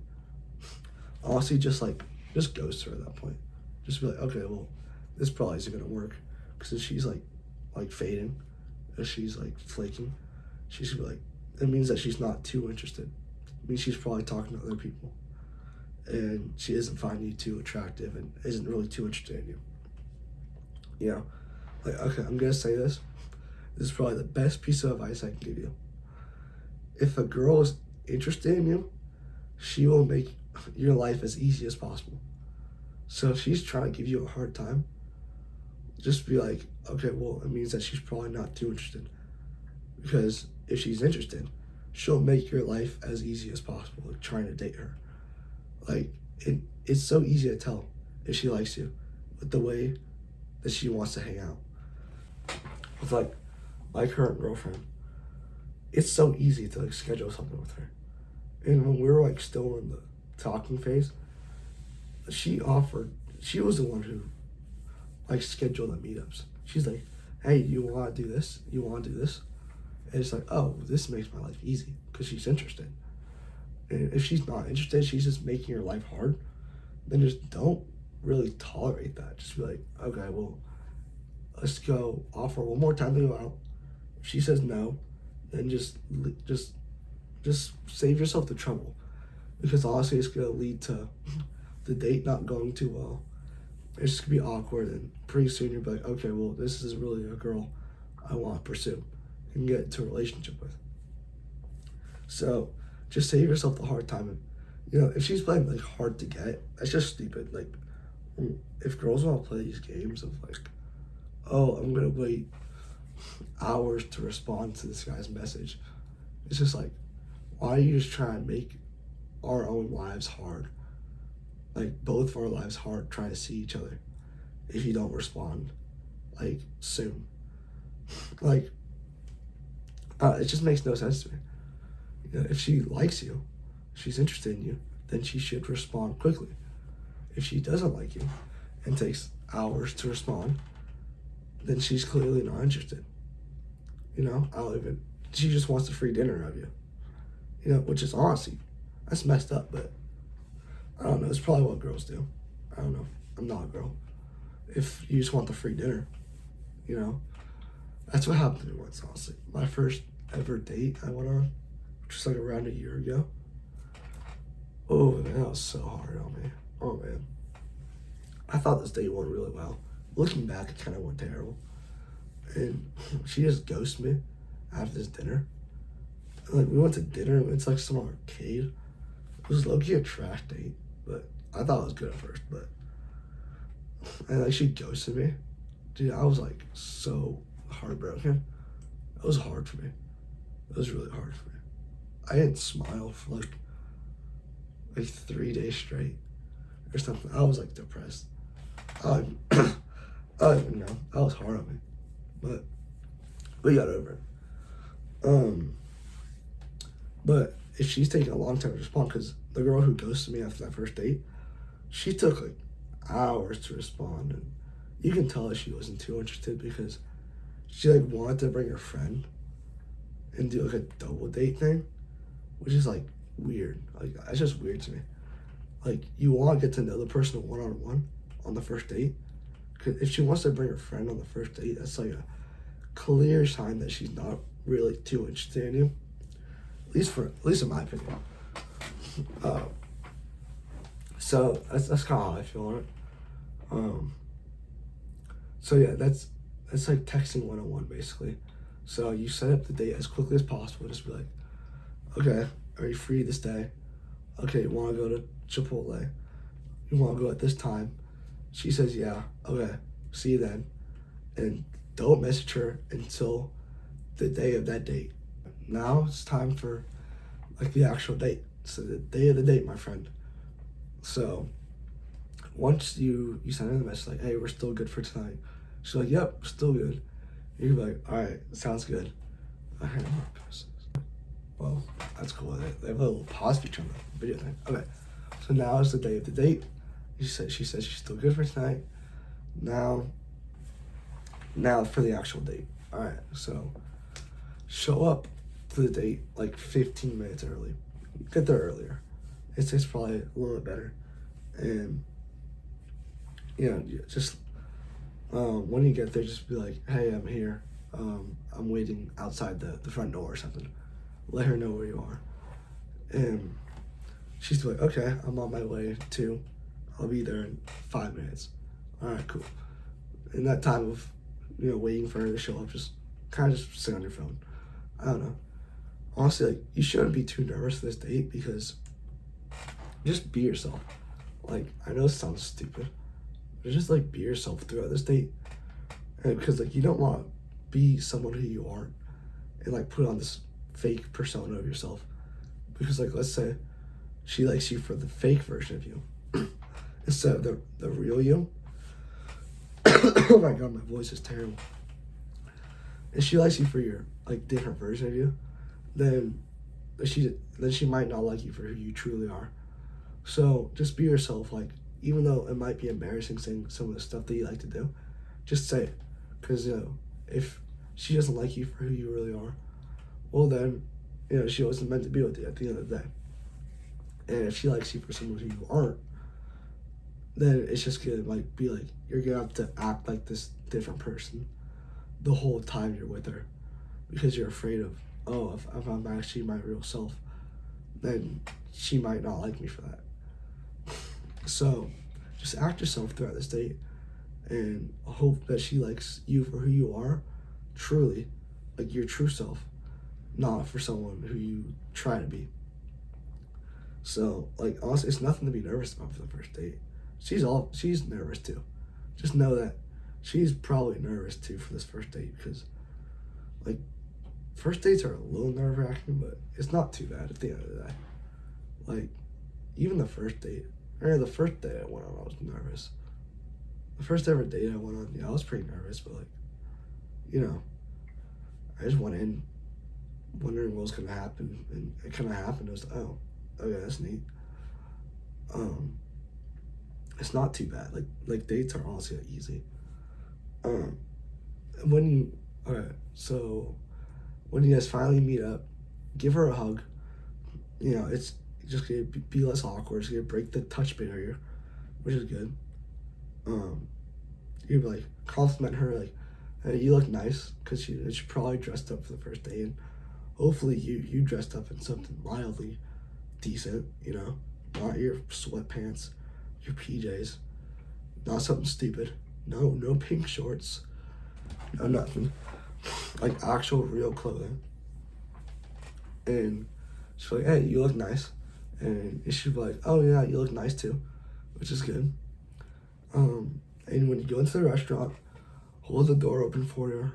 honestly, just ghost her at that point. Just be like, okay, well, this probably isn't gonna work, because if she's like fading, if she's like flaking, she should be like, it means that she's not too interested. It means she's probably talking to other people, and she isn't finding you too attractive and isn't really too interested in you. You know, like, okay, I'm gonna say this. This is probably the best piece of advice I can give you. If a girl is interested in you, she will make your life as easy as possible. So if she's trying to give you a hard time, just be like, okay, well, it means that she's probably not too interested. Because if she's interested, she'll make your life as easy as possible, like trying to date her. Like, it's so easy to tell if she likes you with the way that she wants to hang out. With like my current girlfriend, it's so easy to like schedule something with her. And when we were like still in the talking phase, she was the one who like scheduled the meetups. She's like, hey, you want to do this? You want to do this? And it's like, oh, this makes my life easy because she's interested. And if she's not interested, she's just making your life hard, then just don't really tolerate that. Just be like, okay, well, let's go offer one more time to go out. If she says no, then just save yourself the trouble, because honestly, it's gonna lead to the date not going too well. It's just gonna be awkward, and pretty soon you'll be like, okay, well, this is really a girl I want to pursue and get into a relationship with. So just save yourself the hard time. And, you know, if she's playing like hard to get, that's just stupid. Like, if girls want to play these games of like, oh, I'm gonna wait hours to respond to this guy's message, it's just like, why are you just trying to make our own lives hard? Like, both of our lives hard trying to see each other if you don't respond like soon. Like, it just makes no sense to me. You know, if she likes you, she's interested in you, then she should respond quickly. If she doesn't like you and takes hours to respond, then she's clearly not interested. You know, she just wants a free dinner of you. You know, which is honestly, that's messed up, but I don't know, it's probably what girls do. I don't know, I'm not a girl. If you just want the free dinner, you know, that's what happened to me once, honestly. My first ever date I went on, which was like around a year ago. Oh man, that was so hard on me. Oh man. I thought this date went really well. Looking back, it kind of went terrible. And she just ghosted me after this dinner. Like, we went to dinner, it's like some arcade. It was low-key a trash date, but I thought it was good at first, but, and like, she ghosted me. Dude, I was like so heartbroken. It was hard for me. It was really hard for me. I didn't smile for like 3 days straight or something. I was like depressed. I don't even know. That was hard on me, but we got over it. But if she's taking a long time to respond, because the girl who ghosted me after that first date, she took like hours to respond, and you can tell that she wasn't too interested because she like wanted to bring her friend and do like a double date thing, which is like weird. Like, that's just weird to me. Like, you want to get to know the person one-on-one on the first date. Cause if she wants to bring her friend on the first date, that's like a clear sign that she's not really too interested in you. At least in my opinion. So that's kind of how I feel on it. So yeah, that's like texting 101 basically. So you set up the date as quickly as possible. Just be like, okay, are you free this day? Okay, you want to go to Chipotle? You want to go at this time? She says, yeah. Okay, see you then. And don't message her until the day of that date. Now it's time for like the actual date. So the day of the date, my friend. So once you send her the message like, hey, we're still good for tonight. She's like, yep, still good. You're like, all right, sounds good. Well, that's cool. They have a little pause feature on the video thing. Okay, so now is the day of the date. she said she's still good for tonight. Now, now for the actual date. All right, so show up to the date like 15 minutes early. Get there earlier. It's probably a little bit better, and just when you get there, just be like, hey, I'm here. I'm waiting outside the front door or something. Let her know where you are, and she's like, okay, I'm on my way too. I'll be there in 5 minutes. All right, cool. In that time of waiting for her to show up, just kind of just sit on your phone. I don't know. Honestly, like, you shouldn't be too nervous for this date because just be yourself. Like, I know it sounds stupid, but just like be yourself throughout this date. And because like you don't want to be someone who you aren't and like put on this fake persona of yourself. Because like let's say she likes you for the fake version of you instead of the real you. Oh my god, my voice is terrible. And she likes you for your like different version of you, then she might not like you for who you truly are. So just be yourself. Like even though it might be embarrassing saying some of the stuff that you like to do, just say it. Because if she doesn't like you for who you really are, well then she wasn't meant to be with you at the end of the day. And if she likes you for someone who you aren't, then it's just gonna like be like you're gonna have to act like this different person the whole time you're with her, because you're afraid of, oh, if I'm actually my real self, then she might not like me for that. So just act yourself throughout this date and hope that she likes you for who you are, truly, like your true self, not for someone who you try to be. So like honestly, it's nothing to be nervous about for the first date. She's nervous too. Just know that she's probably nervous too for this first date, because like first dates are a little nerve-wracking, but it's not too bad at the end of the day. Like even the first date I went on, I was nervous. The first ever date I went on, I was pretty nervous, but like I just went in wondering what was gonna happen, and it kind of happened. I was like, oh, okay, that's neat. It's not too bad. Like dates are honestly easy. So when you guys finally meet up, give her a hug. It's just gonna be less awkward. It's gonna break the touch barrier, which is good. You like compliment her like, hey, you look nice, because she probably dressed up for the first day, and hopefully you dressed up in something mildly decent. Not your sweatpants, your PJs, not something stupid. No pink shorts, no nothing. Like actual real clothing. And she's like, hey, you look nice. And she'd be like, oh yeah, you look nice too, which is good. And when you go into the restaurant, hold the door open for her.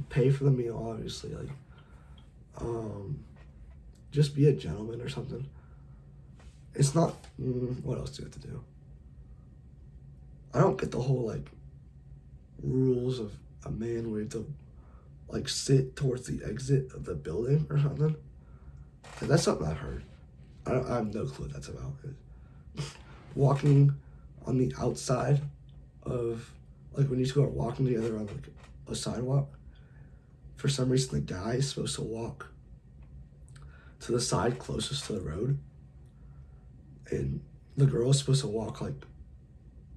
Pay for the meal, obviously. Like, just be a gentleman or something. It's not. What else do you have to do? I don't get the whole like rules of a man where you have to like sit towards the exit of the building or something. Like, that's something I've heard. I have no clue what that's about. Walking on the outside of, like when you two are walking together on like a sidewalk, for some reason the guy is supposed to walk to the side closest to the road, and the girl is supposed to walk like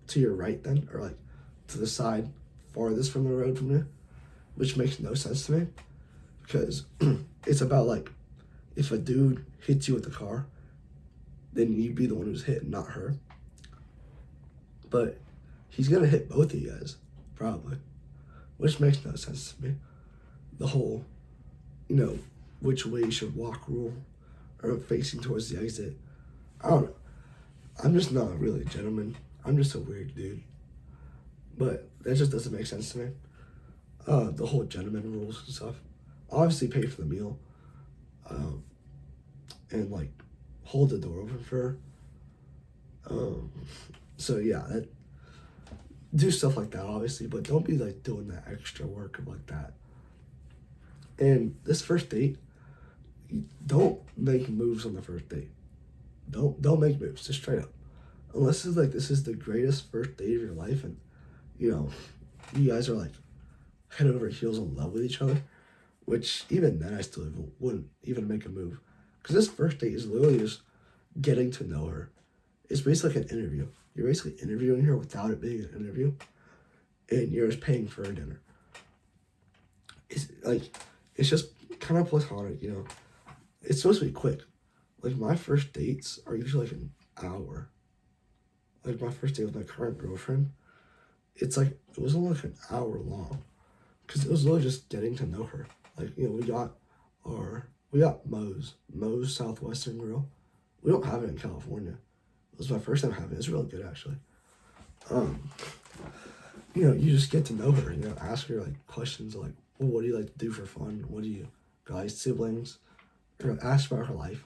to your right then, or like to the side farthest from the road from you, which makes no sense to me, because it's about like, if a dude hits you with the car, then you'd be the one who's hit, not her. But he's gonna hit both of you guys, probably, which makes no sense to me. The whole, which way you should walk rule, or facing towards the exit. I don't know. I'm just not really a gentleman. I'm just a weird dude. But that just doesn't make sense to me. The whole gentleman rules and stuff. Obviously pay for the meal. And like hold the door open for her. So yeah, do stuff like that, obviously, but don't be like doing that extra work of like that. And this first date, don't make moves on the first date. Don't make moves, just straight up. unless it's like this is the greatest first date of your life, and you know, you guys are like head over heels in love with each other, which even then I still wouldn't even make a move, because this first date is literally just getting to know her. It's basically like an interview. You're basically interviewing her without it being an interview, and you're just paying for her dinner. It's like it's just kind of platonic, you know. It's supposed to be quick. Like my first dates are usually like an hour. Like my first date with my current girlfriend, it's like it was only like an hour long, because it was really just getting to know her. Like we got Moe's Southwestern Grill. We don't have it in California. It was my first time having it. It's really good actually. Um, you just get to know her. You know, ask her like questions like, well, what do you like to do for fun? What do you guys siblings? Or ask about her life,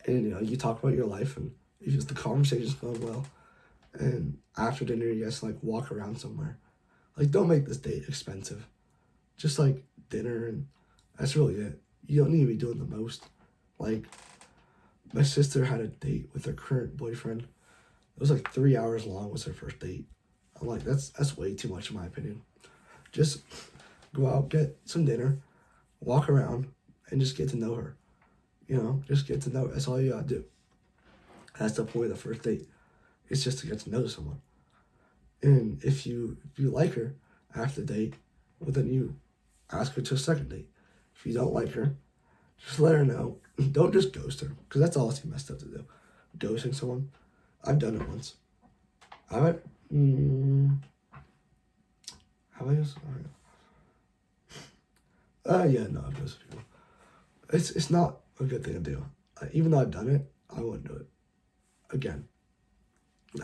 and you talk about your life, and the conversation's going well. And after dinner, you guys like walk around somewhere. Like, don't make this date expensive. Just like dinner, and that's really it. You don't need to be doing the most. Like, my sister had a date with her current boyfriend. It was like 3 hours long. Was her first date. I'm like, that's way too much in my opinion. Just go out, get some dinner, walk around, and just get to know her. Just get to know her. That's all you gotta do. That's the point of the first date. It's just to get to know someone. And if you like her after the date, well then you ask her to a second date. If you don't like her, just let her know. Don't just ghost her, because that's all it's messed up to do. Ghosting someone. I've done it once. I went. Have I just? Yeah, no, I've ghosted people. It's not a good thing to do. Even though I've done it, I wouldn't do it again.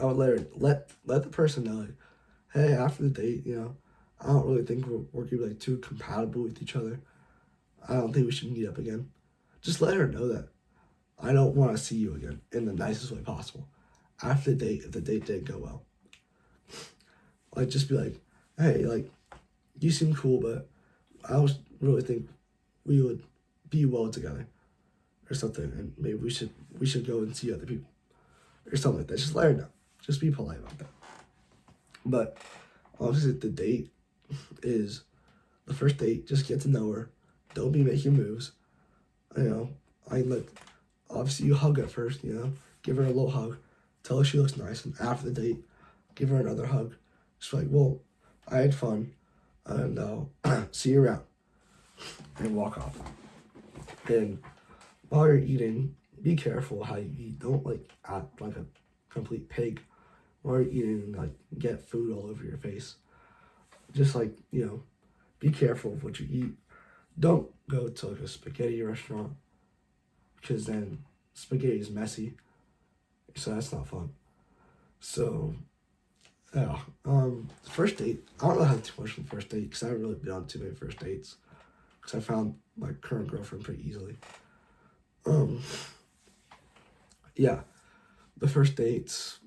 I would let the person know, like, hey, after the date, I don't really think we're gonna be like too compatible with each other. I don't think we should meet up again. Just let her know that I don't want to see you again in the nicest way possible. After the date, if the date didn't go well, like just be like, hey, like you seem cool, but I don't really think we would be well together or something, and maybe we should go and see other people or something like that. Just let her know. Just be polite about that. But obviously, the date is the first date. Just get to know her. Don't be making moves. You know, I look. Obviously, you hug at first. Give her a little hug. Tell her she looks nice, and after the date, give her another hug. Just like, well, I had fun, and see you around, and walk off. And while you're eating, be careful how you eat. Don't like act like a complete pig while you're eating, like get food all over your face. Just like, be careful of what you eat. Don't go to like a spaghetti restaurant, because then spaghetti is messy. So that's not fun. So yeah. First date. I don't really have too much on the first date, because I haven't really been on too many first dates. Because I found my current girlfriend pretty easily. Yeah, the first date's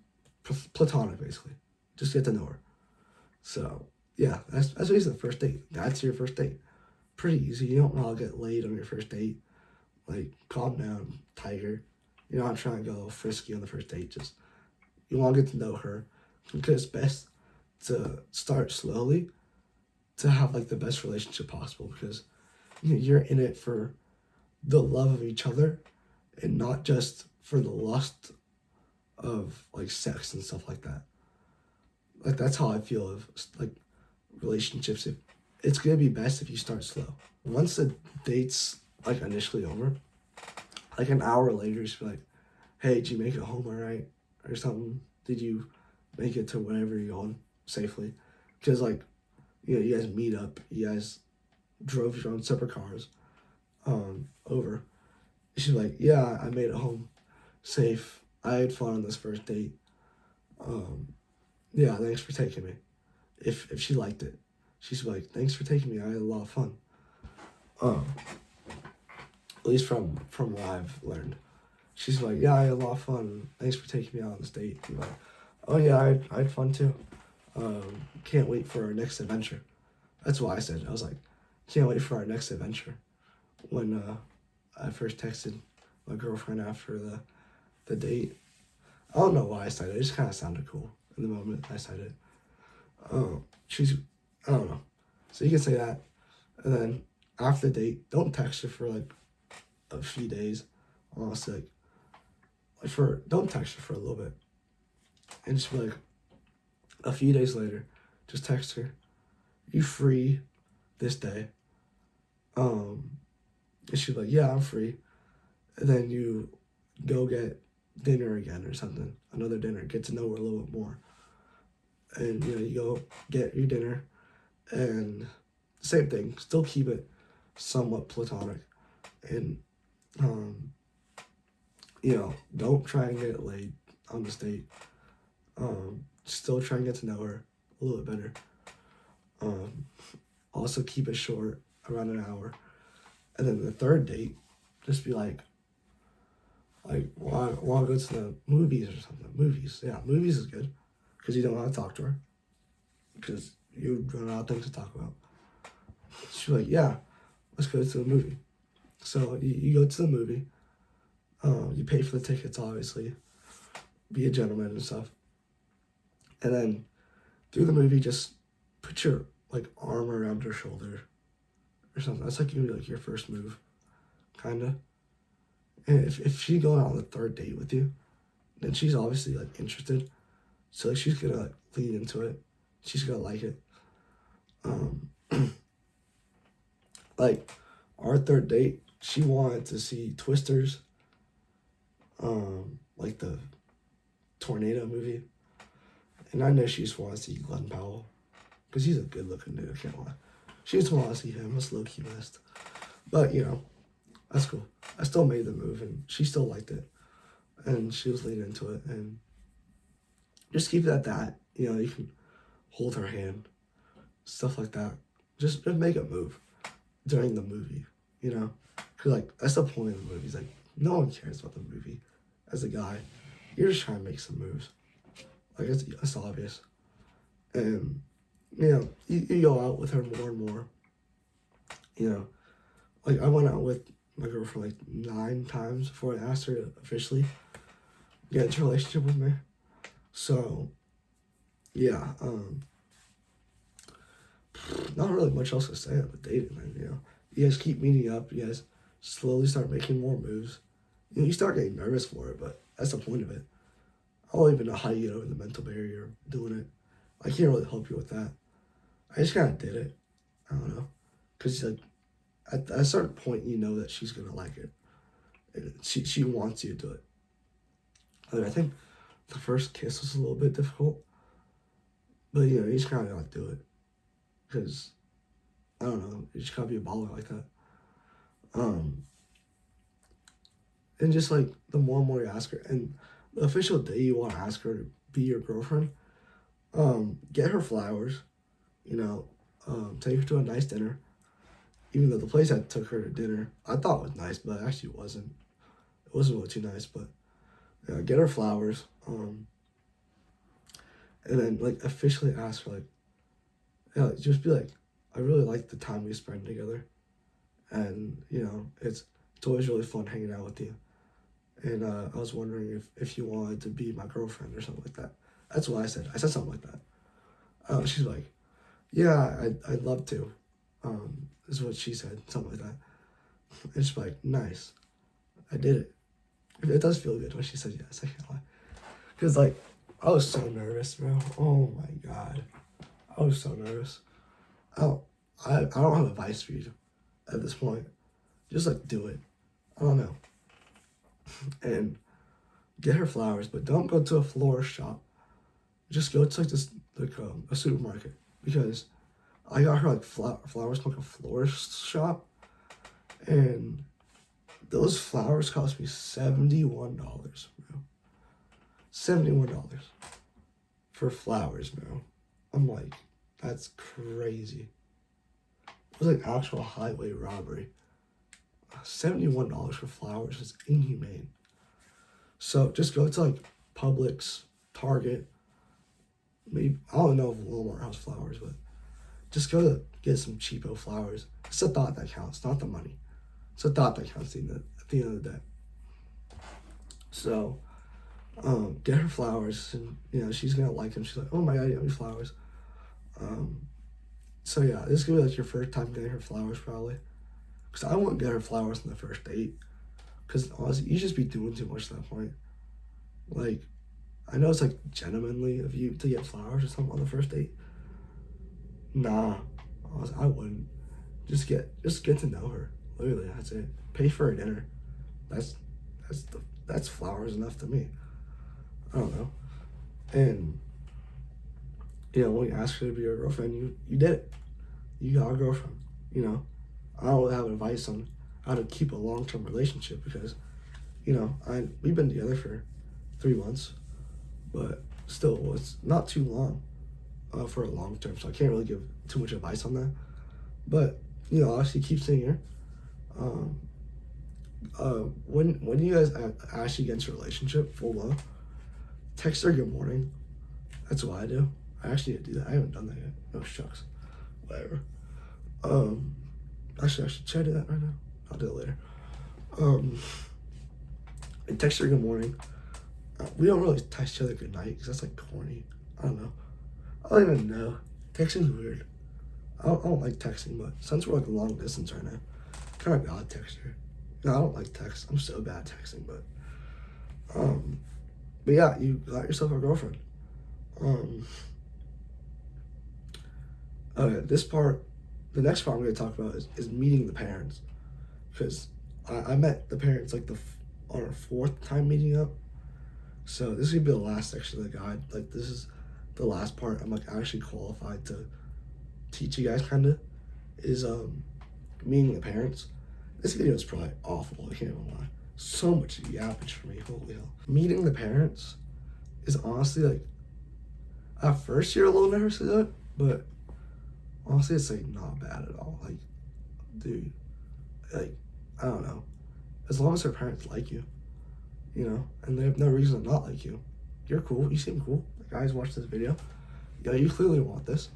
platonic basically. Just get to know her. So yeah, that's basically the first date. That's your first date. Pretty easy. You don't want to get laid on your first date. Like, calm down, tiger. You're not trying to go frisky on the first date. Just you want to get to know her, because it's best to start slowly to have like the best relationship possible, because you're in it for the love of each other and not just for the lust of like sex and stuff like that. Like, that's how I feel of like relationships. It's gonna be best if you start slow. Once the date's like initially over, like an hour later, just be like, hey, did you make it home all right? Or something. Did you make it to wherever you're going safely? Because like, you guys meet up, you guys drove your own separate cars over. She's like, yeah, I made it home safe. I had fun on this first date. Yeah, thanks for taking me. If she liked it, she's like, thanks for taking me. I had a lot of fun. At least from what I've learned. She's like, yeah, I had a lot of fun. Thanks for taking me out on this date. I'm like, oh yeah, I had fun too. Can't wait for our next adventure. That's what I said. I was like, can't wait for our next adventure. When I first texted my girlfriend after the date, I don't know why I said it. It just kind of sounded cool in the moment I said it. She's, I don't know. So you can say that. And then after the date, don't text her for like a few days. Honestly, don't text her for a little bit. And just be like, a few days later, just text her, you free this day? And she's like, yeah, I'm free. And then you go get dinner again or something, another dinner, get to know her a little bit more. And, you go get your dinner and same thing, still keep it somewhat platonic. And, don't try and get laid on this date. Still try and get to know her a little bit better. Also keep it short, around an hour. And then the third date, just be like, want to go to the movies or something. Movies, yeah, movies is good. Because you don't want to talk to her. Because you run out of things to talk about. She's like, yeah, let's go to the movie. So you go to the movie. You pay for the tickets, obviously. Be a gentleman and stuff. And then through the movie, just put your arm around her shoulder or something. That's your first move, kind of. And if she going on the third date with you, then she's obviously interested. So she's gonna lean into it. She's gonna like it. Our third date, she wanted to see Twisters, like the tornado movie. And I know she just wants to see Glenn Powell, because he's a good looking dude, I can't lie. She just wants to see him, that's low key missed. But, that's cool. I still made the move, and she still liked it. And she was leaning into it, and just keep it at that. You can hold her hand, stuff like that. Just make a move during the movie, Because, that's the point of the movie. No one cares about the movie. As a guy, you're just trying to make some moves. It's obvious. And, you go out with her more and more. I went out with my girlfriend 9 times before I asked her to officially get into a relationship with me. So, yeah, not really much else to say about dating, man, You guys keep meeting up, you guys slowly start making more moves. You start getting nervous for it, but that's the point of it. I don't even know how you get over the mental barrier of doing it. I can't really help you with that. I just kind of did it. I don't know. Because, at a certain point, that she's going to like it. And she wants you to do it. I think the first kiss was a little bit difficult. But, you just kind of got to do it. Because, I don't know, you just got to be a baller like that. And just, the more and more you ask her, and the official day you want to ask her to be your girlfriend, get her flowers, take her to a nice dinner. Even though the place I took her to dinner, I thought was nice, but it actually wasn't. It wasn't really too nice, but get her flowers, and then officially ask her just be like, I really like the time we spend together, and it's always really fun hanging out with you, and I was wondering if you wanted to be my girlfriend or something like that. That's what I said. I said something like that. She's like, yeah, I'd love to. Is what she said, something like that. And she's like, nice. I did it. It does feel good when she said yes, I can't lie. Because, I was so nervous, bro. Oh, my God. I was so nervous. I don't have advice for you at this point. Just, do it. I don't know. And get her flowers, but don't go to a florist shop. Just go to, a supermarket. Because I got her flowers from a florist shop, and those flowers cost me $71, bro. $71 for flowers, bro. I'm like, that's crazy. It was actual highway robbery. $71 for flowers is inhumane. So just go to Publix, Target. Maybe I don't know if Walmart has flowers, but just go to get some cheapo flowers. It's the thought that counts, not the money. It's the thought that counts at the end of the day. So, Get her flowers, and she's gonna like them. She's like, oh my god, you got me flowers. Um, so yeah, this is gonna be like your first time getting her flowers probably, because I wouldn't get her flowers on the first date, because honestly, you just be doing too much at that point. Like, I know it's like gentlemanly of you to get flowers or something on the first date. Nah, honestly, I wouldn't. Just get to know her. Literally, that's it. Pay for her dinner. That's that's flowers enough to me. I don't know. And when you ask her to be your girlfriend, you did it. You got a girlfriend. I don't really have advice on how to keep a long-term relationship because we've been together for 3 months, but still, it's not too long for a long term. So I can't really give too much advice on that. But obviously keep seeing her. Um, when you guys actually get into a relationship full blown, text her good morning. That's what I do. I actually need to do that. I haven't done that yet. No shucks. Whatever. Actually, should I do that right now? I'll do it later. And text her good morning. We don't really text each other good night because that's like corny. I don't know. I don't even know. Texting's weird. I don't like texting, but since we're like long distance right now, kind of gotta text her. I don't like text. I'm so bad at texting, but yeah, you got yourself a girlfriend. Okay, the next part I'm going to talk about is meeting the parents, because I met the parents like on our fourth time meeting up. So this is gonna be the last section of the guide. Like, this is the last part I'm like actually qualified to teach you guys, kind of, is meeting the parents. This video is probably awful, I can't even lie. So much yappage for me, holy hell. Meeting the parents is honestly like, at first you're a little nervous to do it, but honestly it's like not bad at all. Like, dude, like, I don't know. As long as their parents like you, and they have no reason to not like you, you're cool, you seem cool. The guys watch this video, you clearly want this,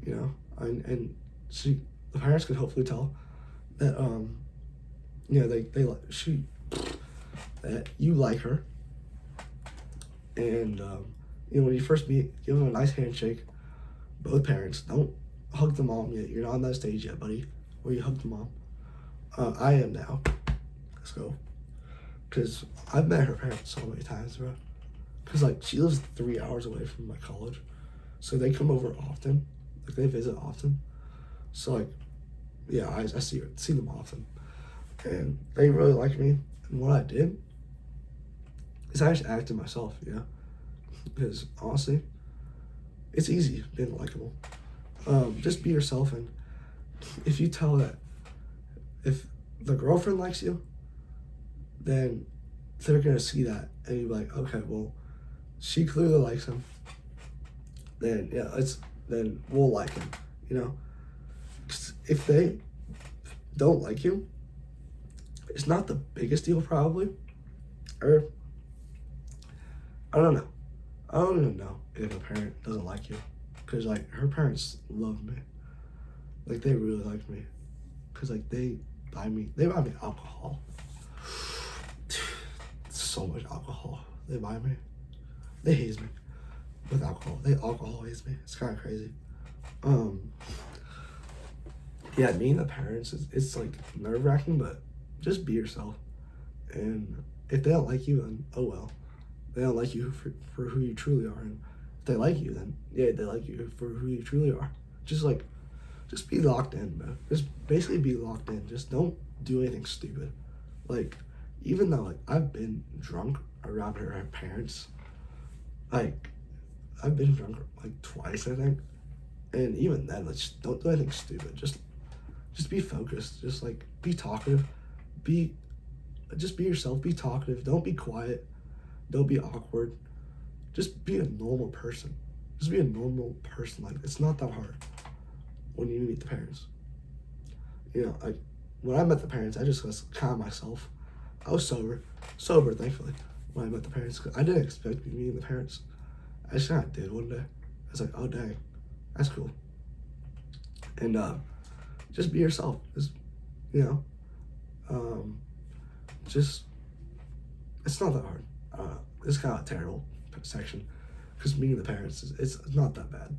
and the parents could hopefully tell that that you like her, and when you first meet, give them a nice handshake. Both parents, don't hug the mom yet. You're not on that stage yet, buddy, where you hug the mom. I am now. Let's go. Because I've met her parents so many times, bro. Because like she lives 3 hours away from my college, so they come over often. Like, they visit often. So like, yeah, I see them often, and they really like me. And what I did is I just acted myself, because honestly, it's easy being likable. Just be yourself, and if you tell that if the girlfriend likes you, then they're gonna see that, and you're like, okay, well, she clearly likes him. Then then we'll like him, 'Cause if they don't like you, it's not the biggest deal probably, or I don't know. I don't even know if a parent doesn't like you, because like her parents love me, like they really like me, because like they buy me alcohol. So much alcohol they buy me. They haze me with alcohol. Alcohol haze me. It's kind of crazy. Yeah, meeting the parents it's like nerve-wracking, but just be yourself. And if they don't like you, then oh well. They don't like you for who you truly are. And if they like you, then yeah, they like you for who you truly are. Just be locked in, man. Just basically be locked in. Just don't do anything stupid. Like, even though like I've been drunk around her parents, like I've been drunk like twice, I think. And even then, like, just don't do anything stupid. Just be focused. Just like be talkative. Just be yourself. Be talkative. Don't be quiet. Don't be awkward. Just be a normal person. Just be a normal person. Like, it's not that hard when you meet the parents. Like when I met the parents, I just was kind of myself. I was sober, thankfully, when I met the parents. I didn't expect to be meeting the parents. I just kind of did one day. I was like, oh dang, that's cool. And just be yourself. Just it's not that hard. is kind of a terrible section because meeting the parents it's not that bad.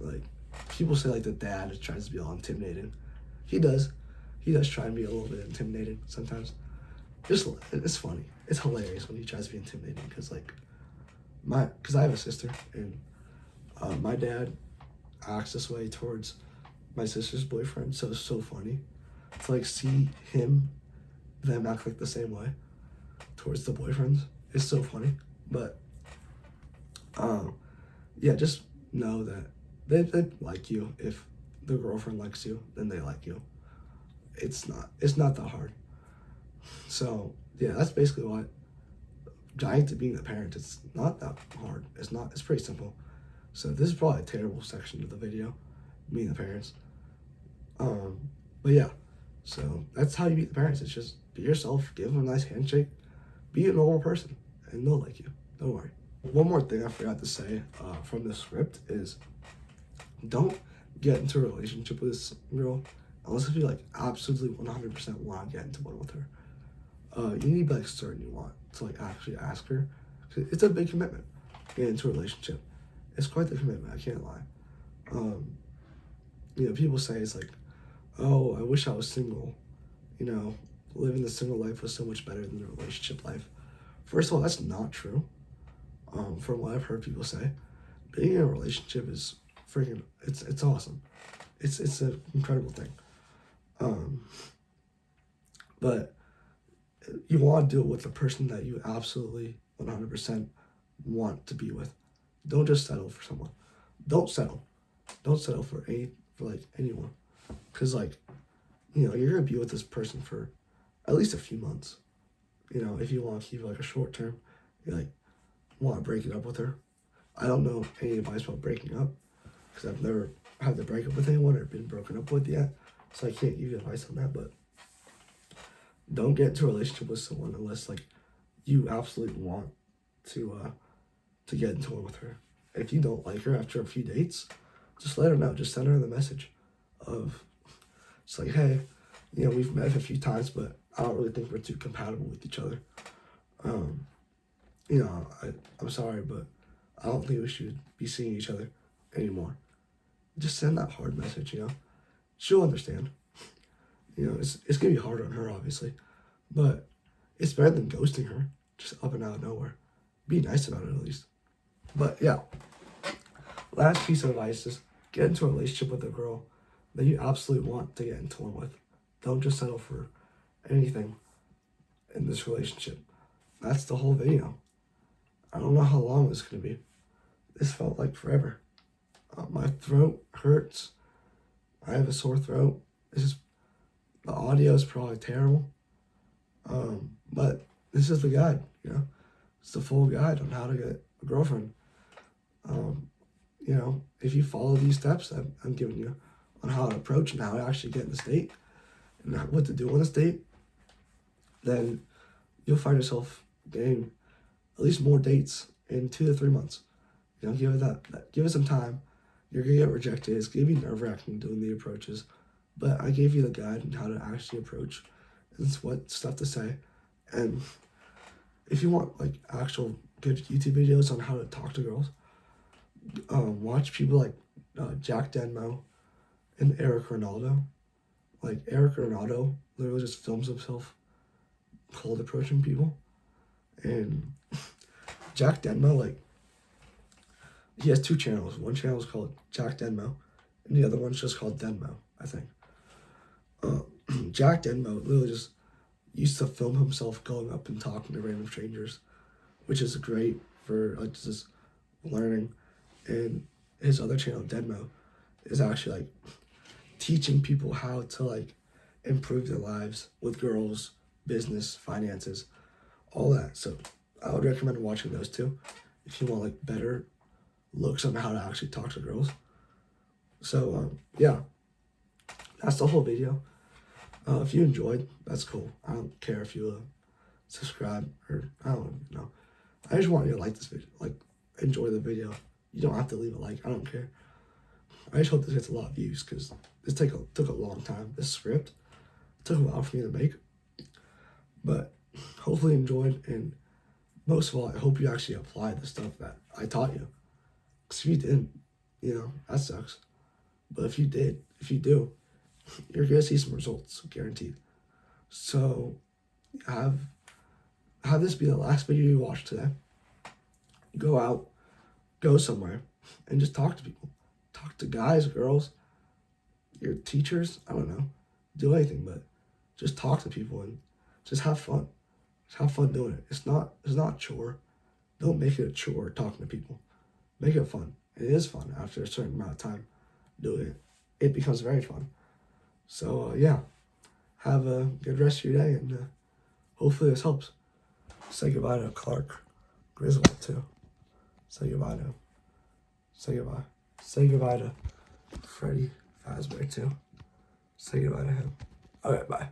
Like people say like the dad tries to be all intimidating. He does. He does try and be a little bit intimidating sometimes. Just it's funny. It's hilarious when he tries to be intimidating because like because I have a sister and my dad acts this way towards my sister's boyfriend, so it's so funny to like see them act like the same way towards the boyfriends. It's so funny, but yeah, just know that they like you. If the girlfriend likes you, then they like you. It's not that hard. So yeah, that's basically what dying to being the parent. It's not that hard. It's pretty simple. So this is probably a terrible section of the video, meeting the parents. But yeah, so that's how you meet the parents. It's just be yourself, give them a nice handshake, be a normal person, and they'll like you. Don't worry. One more thing I forgot to say from the script is don't get into a relationship with this girl unless if you like absolutely 100% want to get into one with her. You need to be like certain you want to like actually ask her. It's a big commitment getting into a relationship. It's quite the commitment, I can't lie. People say it's like, oh, I wish I was single. Living the single life was so much better than the relationship life. First of all, that's not true. From what I've heard people say, being in a relationship is freaking, it's awesome. It's an incredible thing. But you want to do it with the person that you absolutely 100% want to be with. Don't just settle for someone. Don't settle. Don't settle for anyone. Because you're gonna be with this person for at least a few months. If you want to keep like a short term, you want to break it up with her. I don't know any advice about breaking up because I've never had to break up with anyone or been broken up with yet, so I can't give you advice on that. But don't get into a relationship with someone unless you absolutely want to get into one with her. If you don't like her after a few dates, just let her know. Just send her the message of it's like, hey, we've met a few times, but I don't really think we're too compatible with each other. I'm sorry, but I don't think we should be seeing each other anymore. Just send that hard message, She'll understand. It's gonna be hard on her, obviously, but it's better than ghosting her just up and out of nowhere. Be nice about it at least. But yeah, last piece of advice is get into a relationship with a girl that you absolutely want to get into one with. Don't just settle for anything in this relationship. That's the whole video. I don't know how long this is going to be. This felt like forever. My throat hurts. I have a sore throat. The audio is probably terrible. But this is the guide, It's the full guide on how to get a girlfriend. If you follow these steps I'm giving you on how to approach and how to actually get in the state and what to do on the date, then you'll find yourself getting at least more dates in 2 to 3 months. Give it some time. You're gonna get rejected. It's gonna be nerve-wracking doing the approaches, but I gave you the guide on how to actually approach and what stuff to say. And if you want actual good YouTube videos on how to talk to girls, watch people like Jack Denmo and Eric Ronaldo. Eric Ronaldo literally just films himself cold approaching people, and Jack Denmo he has 2 channels. One channel is called Jack Denmo, and the other one's just called Denmo, I think. Jack Denmo literally just used to film himself going up and talking to random strangers, which is great for just learning. And his other channel, Denmo, is actually teaching people how to improve their lives with girls, business, finances, all that. So I would recommend watching those 2 if you want better looks on how to actually talk to girls. So yeah, that's the whole video. If you enjoyed, that's cool. I don't care if you subscribe or I don't know. I just want you to like this video, enjoy the video. You don't have to leave a like. I don't care. I just hope this gets a lot of views because this took a long time. This script took a while for me to make, but hopefully you enjoyed, and most of all, I hope you actually apply the stuff that I taught you. Because if you didn't, that sucks. But if you did, if you do, you're gonna see some results, guaranteed. So have this be the last video you watch today. Go out, go somewhere, and just talk to people. Talk to guys, girls, your teachers. I don't know. Do anything, but just talk to people and just have fun. Just have fun doing it. It's not a chore. Don't make it a chore talking to people. Make it fun. It is fun after a certain amount of time doing it. It becomes very fun. So yeah, have a good rest of your day, and hopefully this helps. Say goodbye to Clark Griswold too. Say goodbye to. Say goodbye. Say goodbye to Freddie Fazbear too. Say goodbye to him. Okay, bye.